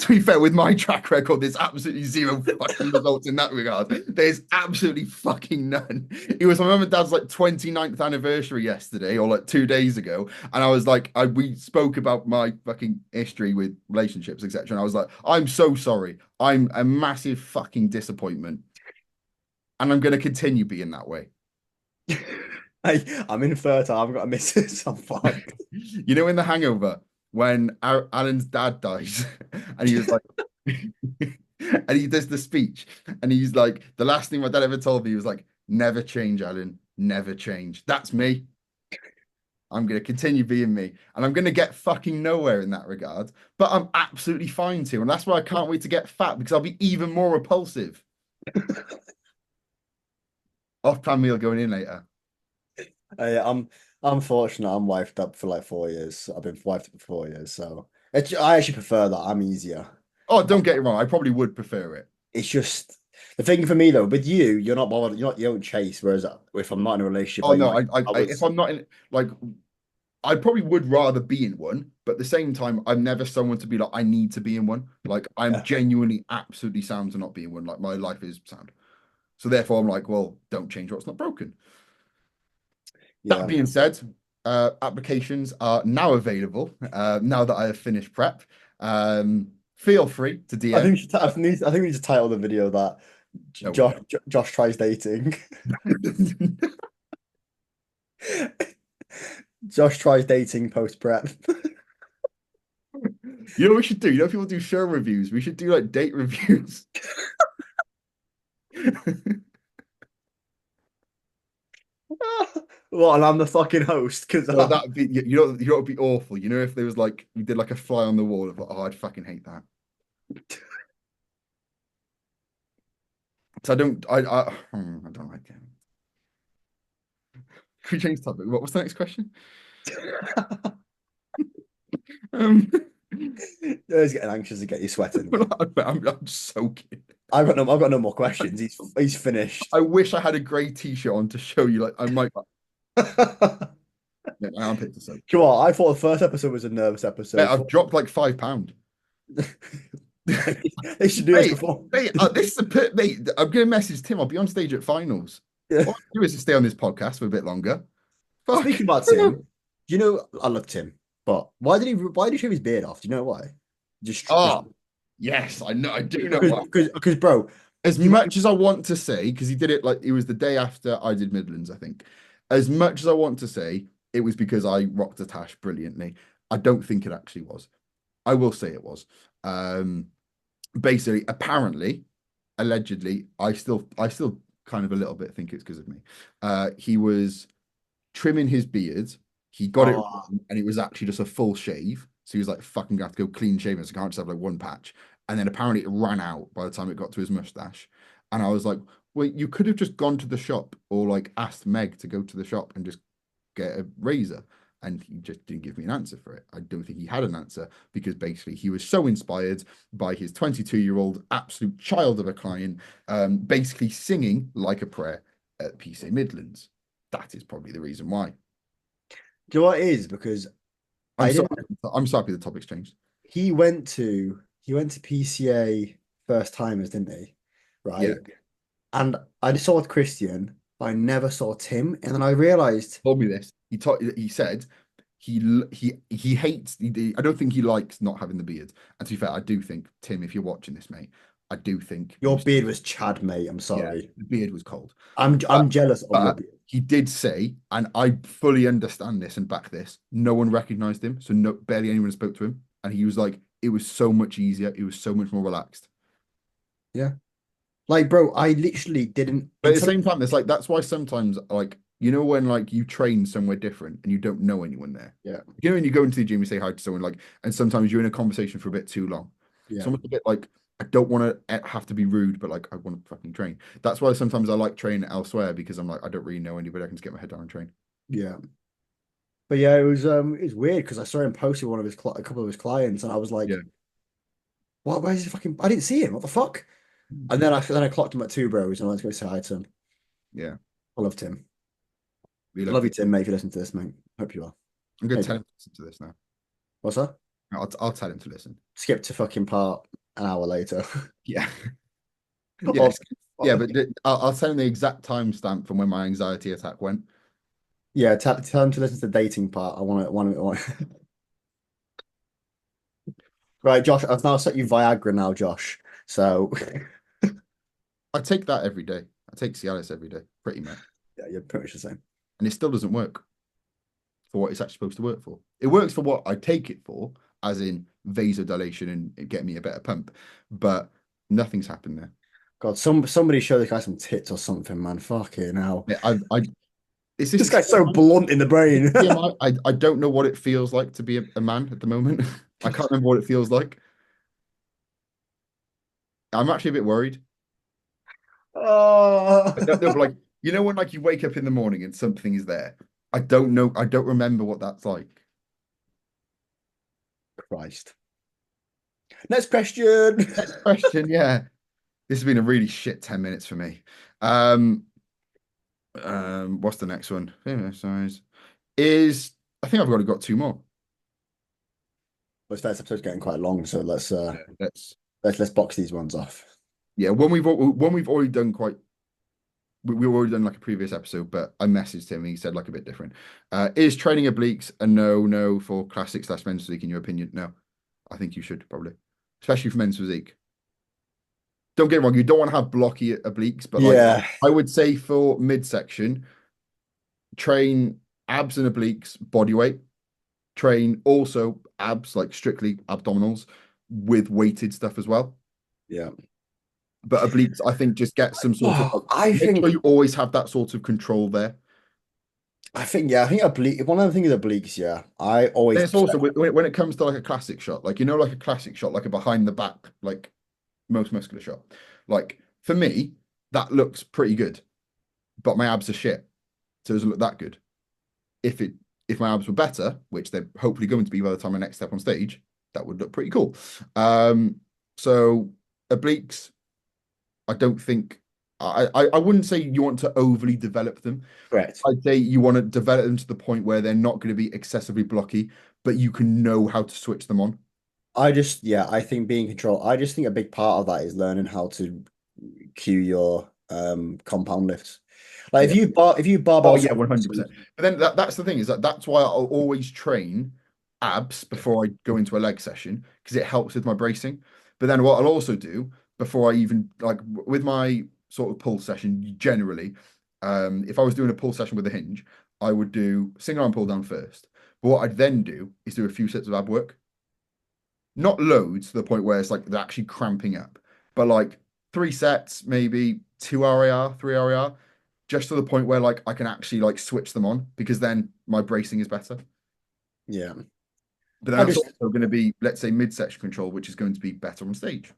be fair, with my track record, there's absolutely zero fucking results in that regard. There's absolutely fucking none. It was my mum and dad's like 29th anniversary yesterday, or like 2 days ago, and I was like, we spoke about my fucking history with relationships, etc. And I was like, I'm so sorry. I'm a massive fucking disappointment, and I'm going to continue being that way. I'm infertile. I've got a missus. I'm fucked. You know, in The Hangover, when Alan's dad dies, and he was like, and he does the speech, and he's like, the last thing my dad ever told me was like, never change, Alan, never change. That's me. I'm going to continue being me, and I'm going to get fucking nowhere in that regard, but I'm absolutely fine to. And that's why I can't wait to get fat because I'll be even more repulsive. Off-plan meal going in later. I'm fortunate. I'm wifed up for like 4 years. I've been wifed up for 4 years, so I actually prefer that. I'm easier. Oh, don't get it wrong. I probably would prefer it. It's just the thing for me though. With you, you're not bothered. You don't chase. Whereas if I'm not in a relationship, Oh like no, I if was. I'm not in like I probably would rather be in one, but at the same time, I'm never someone to be like, I need to be in one. Like, I'm Yeah, genuinely absolutely sound to not be in one. Like, my life is sound. So, therefore, I'm like, well, don't change what's not broken. That yeah. being said, applications are now available. Now that I have finished prep, feel free to I DM. think I think we need to title the video that No, we don't. Josh tries dating. Josh tries dating post prep. You know what we should do? You know, people do show reviews. We should do like date reviews. What? And I'm the fucking host because No, that'd be you know, it'd be awful. You know, if there was like we did like a fly on the wall of like, oh, I'd fucking hate that. So I don't like it. Can we change topic? What's the next question? Um, he's getting anxious to get you sweating. I'm soaking. I've got no more questions. He's finished. I wish I had a grey t-shirt on to show you. Like I might. Yeah, my armpits are soaked. Come on, I thought the first episode was a nervous Mate, episode. I've dropped like 5 pounds. They should do this Mate, before. this is a pit, mate. I'm gonna message Tim. I'll be on stage at finals. Yeah. All I do is to stay on this podcast for a bit longer. Fuck. Speaking about Tim, do you know I love Tim, but why did he shave his beard off? Do you know why? Just Oh, yes, I know. I do know why. because bro, As you much as I want to say, because he did it like it was the day after I did Midlands, I think. As much as I want to say, it was because I rocked a tash brilliantly. I don't think it actually was. I will say it was. Basically, apparently, allegedly, I still kind of a little bit think it's because of me. He was trimming his beard. He got it oh, wrong, and it was actually just a full shave. So he was like, fucking gonna have to go clean shaven. So I can't just have like one patch. And then apparently it ran out by the time it got to his mustache. And I was like, well, you could have just gone to the shop or like asked Meg to go to the shop and just get a razor. And he just didn't give me an answer for it. I don't think he had an answer because basically he was so inspired by his 22-year-old absolute child of a client, basically singing like a prayer at PCA Midlands. That is probably the reason why. do you know what it is? Because I'm I so didn't. I'm so happy the topic's changed. He went to PCA first timers, didn't he? Yeah, Right. And I just saw with Christian, but I never saw Tim. And then I realized, told me this. He said he hates. I don't think he likes not having the beard. And to be fair, I do think Tim, if you're watching this, mate, I do think your beard was Chad, mate. I'm yeah, sorry. the beard was cold. I'm jealous of your But beard. he did say, and I fully understand this and back this. No one recognized him, so no barely anyone spoke to him, and he was like, it was so much easier. It was so much more relaxed. Yeah. Like, bro, I literally didn't But at the until same time, it's like that's why sometimes like you know when like you train somewhere different and you don't know anyone there. yeah, You know when you go into the gym, you say hi to someone like, and sometimes you're in a conversation for a bit too long. It's yeah, almost a bit like I don't want to have to be rude, but like I want to fucking train. That's why sometimes I like training elsewhere because I'm like I don't really know anybody. I can just get my head down and train. yeah. But yeah, it was weird because I saw him posting a couple of his clients, and I was Yeah, like, "What? Where's he fucking? I didn't see him. What the fuck?" And then I clocked him at Two Bros, and I went to go say hi to him. yeah. I love Tim. We I love love you, you. Tim, mate. If you listen to this, mate, hope you are. I'm gonna Hey, tell him to listen to this now. what's that? I'll tell him to listen. Skip to fucking part an hour later. Yeah. Or Yes. Yeah, but I'll tell him the exact timestamp from when my anxiety attack went. yeah, tell him to listen to the dating part. I want to. Right, Josh. I've now set you Viagra now, Josh. So I take that every day. I take Cialis every day, pretty much. yeah, you're pretty much the same. And it still doesn't work for what it's actually supposed to work for. It works for what I take it for, as in vasodilation and get me a better pump, but nothing's happened there. God, somebody show this guy some tits or something, man. Fucking hell. Yeah, is This this guy's so blunt in the brain. TMI? I don't know what it feels like to be a man at the moment. I can't remember what it feels like. I'm actually a bit worried. Oh, I don't know, but like when like you wake up in the morning and something is there. I don't know. I don't remember what that's like. Christ. Next question. Next question. Yeah, this has been a really shit 10 minutes for me. What's the next one? Yeah, size is I think I've already got two more. Well, this episode's getting quite long, so let's Let's let's box these ones off. yeah, when we've already done quite we've already done like a previous episode, but I messaged him and he said like a bit different. Is training obliques a no for classic / men's physique in your opinion? No. I think you should probably, especially for men's physique. Don't get me wrong, you don't want to have blocky obliques, but like Yeah, I would say for midsection, train abs and obliques body weight, train also abs, like strictly abdominals with weighted stuff as well. yeah. But obliques, I think just get some sort of Oh, I make sure think you always have that sort of control there. I think oblique. One of the things is obliques. Yeah, I And always it's also when it comes to like a classic shot, like like a classic shot, like a behind the back, like most muscular shot. Like for me, that looks pretty good, but my abs are shit, so it doesn't look that good. If my abs were better, which they're hopefully going to be by the time I next step on stage, that would look pretty cool. So obliques, I don't think I wouldn't say you want to overly develop them. correct. I'd say you want to develop them to the point where they're not going to be excessively blocky, but you can know how to switch them on. I think being control. I just think a big part of that is learning how to cue your compound lifts. Like Yeah. if you Oh barbell yeah, squats, 100%. But then that's the thing is that's why I'll always train abs before I go into a leg session because it helps with my bracing. But then what I'll also do before I even like with my sort of pull session generally, if I was doing a pull session with a hinge, I would do single arm pull down first. But what I'd then do is do a few sets of ab work. Not loads to the point where it's like they're actually cramping up, but like 3 sets, maybe 2 RAR, 3 RAR, just to the point where like I can actually like switch them on because then my bracing is better. yeah. But then I that's just also going to be, let's say, midsection control, which is going to be better on stage.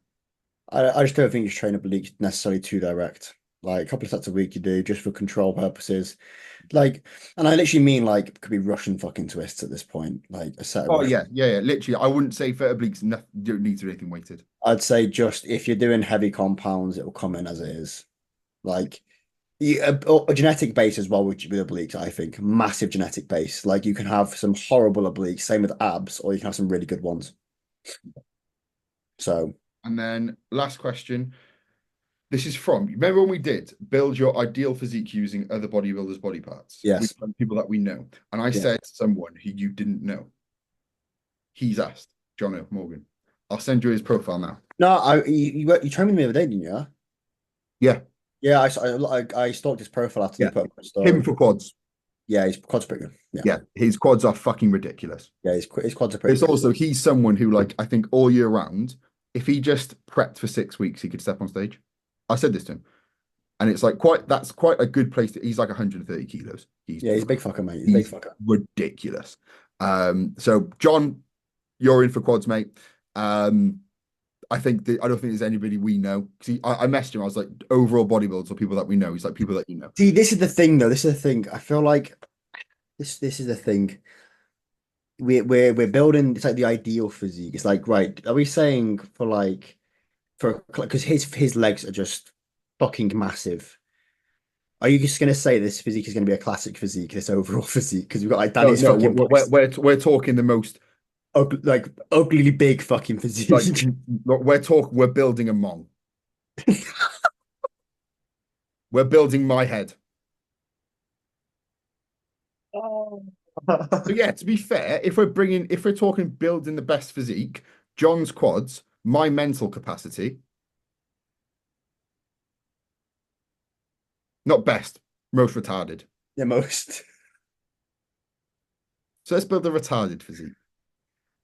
I just don't think you train obliques necessarily too direct. Like a couple of sets a week you do just for control purposes. Like, and I literally mean like it could be Russian fucking twists at this point. Like a set of Oh Russian. yeah. Literally, I wouldn't say for obliques, you don't need to do anything weighted. I'd say just if you're doing heavy compounds, it will come in as it is. Like a genetic base as well with obliques, I think. Massive genetic base. Like you can have some horrible obliques, same with abs, or you can have some really good ones. So And then last question. This is from, remember when we did build your ideal physique using other bodybuilders' body parts? yes. With people that we know. And I Yeah. said someone who you didn't know. He's asked, John O. Morgan. I'll send you his profile now. No, you told me the other day, didn't you? Yeah, Yeah, I stalked his profile after yeah. they put up a Him story. for quads. Yeah, he's quad's pretty good. Yeah, Yeah, his quads are fucking ridiculous. yeah, his quads are pretty It's good. also, he's someone who, like, I think all year round, if he just prepped for 6 weeks, he could step on stage. I said this to him. And it's like that's quite a good place he's like 130 kilos. Yeah, he's a big fucker, mate. He's a big fucker. Ridiculous. So John, you're in for quads, mate. I think I don't think there's anybody we know. See, I messaged him. I was like, overall bodybuilders or people that we know. He's like people that you know. See, this is the thing, though. This is the thing. I feel like this is the thing. We're building. It's like the ideal physique. It's like, right? Are we saying for because his legs are just fucking massive? Are you just gonna say this physique is gonna be a classic physique, this overall physique? Because we've got like No, Danny's no, fucking we're talking the most like ugly big fucking Like, physique. look, we're building a mong. We're building my head. Oh. So yeah, to be fair, if we're talking building the best physique, John's quads, my mental capacity, not best, most retarded. The most So let's build a retarded physique.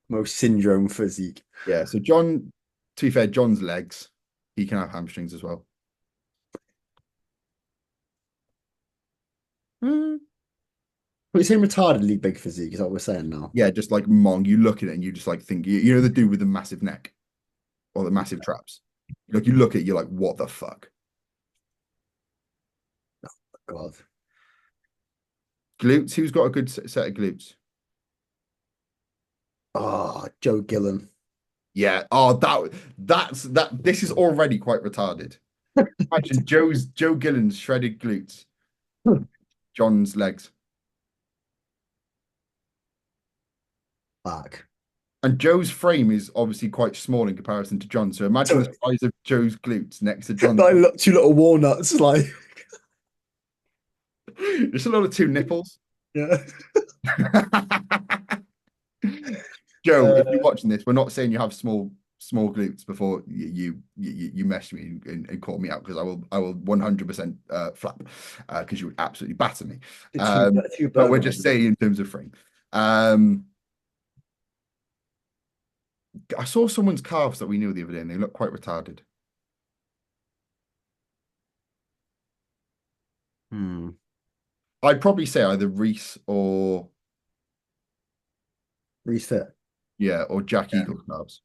most syndrome physique. Yeah. So John, to be fair, John's legs, he can have hamstrings as well. Hmm. But you're saying retardedly big physique, is that what we're saying now? Yeah, just like mong, you look at it and you just like think, you know, the dude with the massive neck or the massive traps. Like you look at it, you're like, what the fuck? God. Glutes, who's got a good set of glutes? Oh, Joe Gillen. Yeah. Oh, that. This is already quite retarded. Imagine Joe Gillen's shredded glutes, John's legs, Fuck. and Joe's frame is obviously quite small in comparison to John. So imagine the So, size of Joe's glutes next to John's. like two little walnuts, like Just a lot of two nipples. yeah. Joe, if you're Uh, watching this, we're not saying you have small glutes before you mess me and call me out because I will 100% flap because you would absolutely batter me. the two But we're burger just ones. saying in terms of frame. Um, I saw someone's calves that we knew the other day and they look quite retarded. Hmm. I'd probably say either Reese or Reese fit. yeah, or Jack Yeah. Eagle's calves.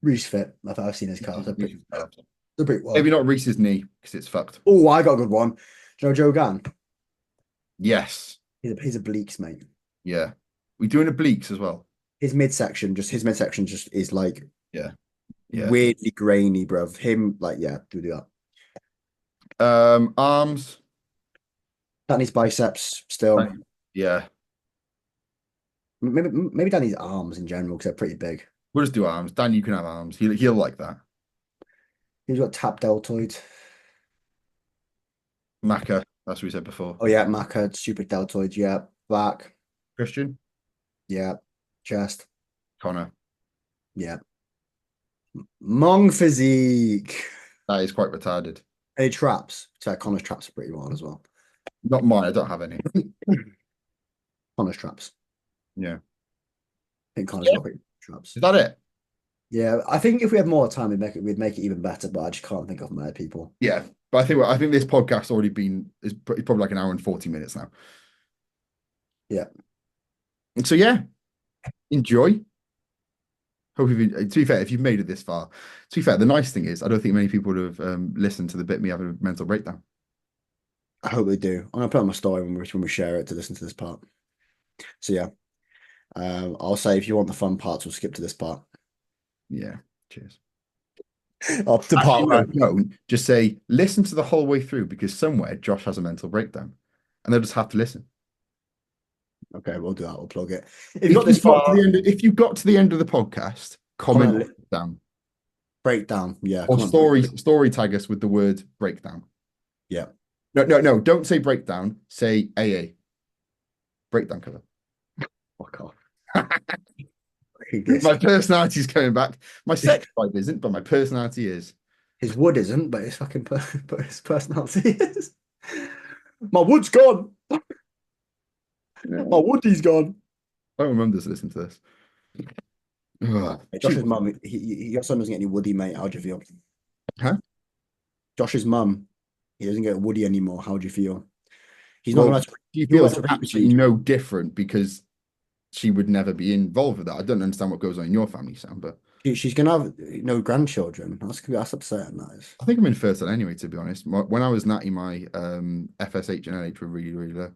Reese fit. I've seen his cars. Reese's calves. They're pretty well. Maybe not Reese's knee because it's fucked. Oh, I got a good one. Do you know Joe Gann? Yes. He's a bleaks, mate. Yeah. We doing obliques as well. His midsection just is like Yeah. Yeah. weirdly grainy, bruv. Him, like, yeah, do that. Arms. Danny's biceps still. Yeah. Maybe Danny's arms in general because they're pretty big. We'll just do arms. Dan, you can have arms. He'll like that. He's got tap deltoid. Maka, that's what we said before. Oh yeah, Maka, super deltoid. Yeah, back. Christian, Yeah, chest. Connor. Yeah, Mong physique. That is quite retarded. Any traps? So Connor's traps are pretty wild as well. Not mine. I don't have any. Connor's traps. Yeah. I think Connor's got pretty traps. Is that it? Yeah, I think if we had more time, we'd make it even better. But I just can't think of mad people. Yeah. But I think this podcast's already been is probably like an hour and 40 minutes now. Yeah. And so yeah, enjoy. Hope you've to be fair, if you've made it this far, to be fair, the nice thing is I don't think many people would have listened to the bit me having a mental breakdown. I hope they do. I'm gonna put on my story when we share it to listen to this part. So yeah, I'll say if you want the fun parts, we'll skip to this part. Yeah. Cheers. Up to part Actually, no, one. don't. Just say listen to the whole way through because somewhere Josh has a mental breakdown, and they'll just have to listen. Okay, we'll do that. We'll plug it. If If you got this far, if you got to the end of the podcast, comment down breakdown. Yeah, or come on. story tag us with the word breakdown. Yeah. No. Don't say breakdown. Say AA. Breakdown cover. Fuck off. My personality is coming back. My sex drive isn't, but my personality is. His wood isn't, but his fucking but his personality is. My wood's gone. My Woody's gone. I don't remember to listen to this. Ugh. Josh's mum, your son doesn't get any Woody, mate. How do you feel? Huh? Josh's mum, he doesn't get a Woody anymore. How do you feel? He's Well, not allowed to. she You're allowed feels to absolutely breastfeed. no different because she would never be involved with that. I don't understand what goes on in your family, Sam, but She's gonna have no grandchildren. That's upsetting. That is. I think I'm infertile anyway, to be honest. When I was natty, my FSH and LH were really, really low.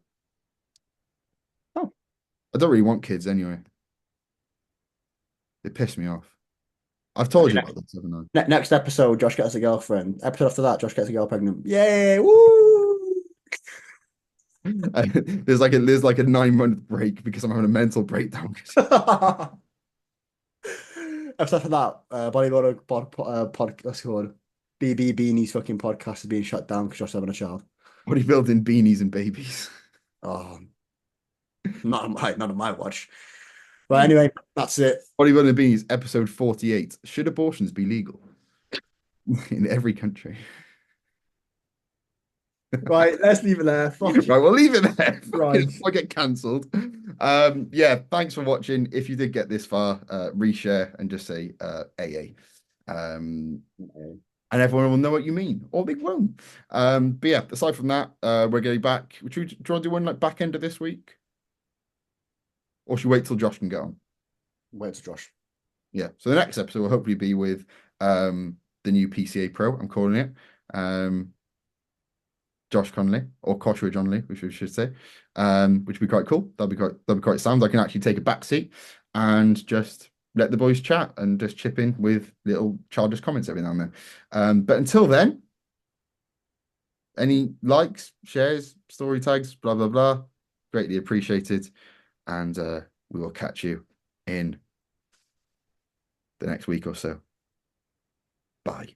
Oh. I don't really want kids anyway. It pissed me off. I've told you about this, haven't I? Next episode, Josh gets a girlfriend. Episode after that, Josh gets a girl pregnant. Yay! Woo! There's like a 9 month break because I'm having a mental breakdown. Except for that, bodybuilder what's it called? BB Beanies fucking podcast is being shut down because Josh's having a child. Bodybuilding beanies and babies. Oh, not on my watch. But anyway, that's it. Bodybuilding beanies, episode 48. Should abortions be legal in every country? Right, let's leave it there. Fuck Right, we'll leave it there. Fucking right. I get cancelled. Yeah, thanks for watching. If you did get this far, reshare and just say AA. And everyone will know what you mean, or they won't. But yeah, aside from that, we're getting back. Do you want to do one like back end of this week? Or should we wait till Josh can get on? Wait to Josh. Yeah. So the next episode will hopefully be with the new PCA Pro, I'm calling it. Josh Connolly or Koshua Johnley, which we should say. Which would be quite cool. That'd be quite sound. I can actually take a back seat and just let the boys chat and just chip in with little childish comments every now and then. But until then, any likes, shares, story tags, blah blah blah, greatly appreciated. And we will catch you in the next week or so. Bye.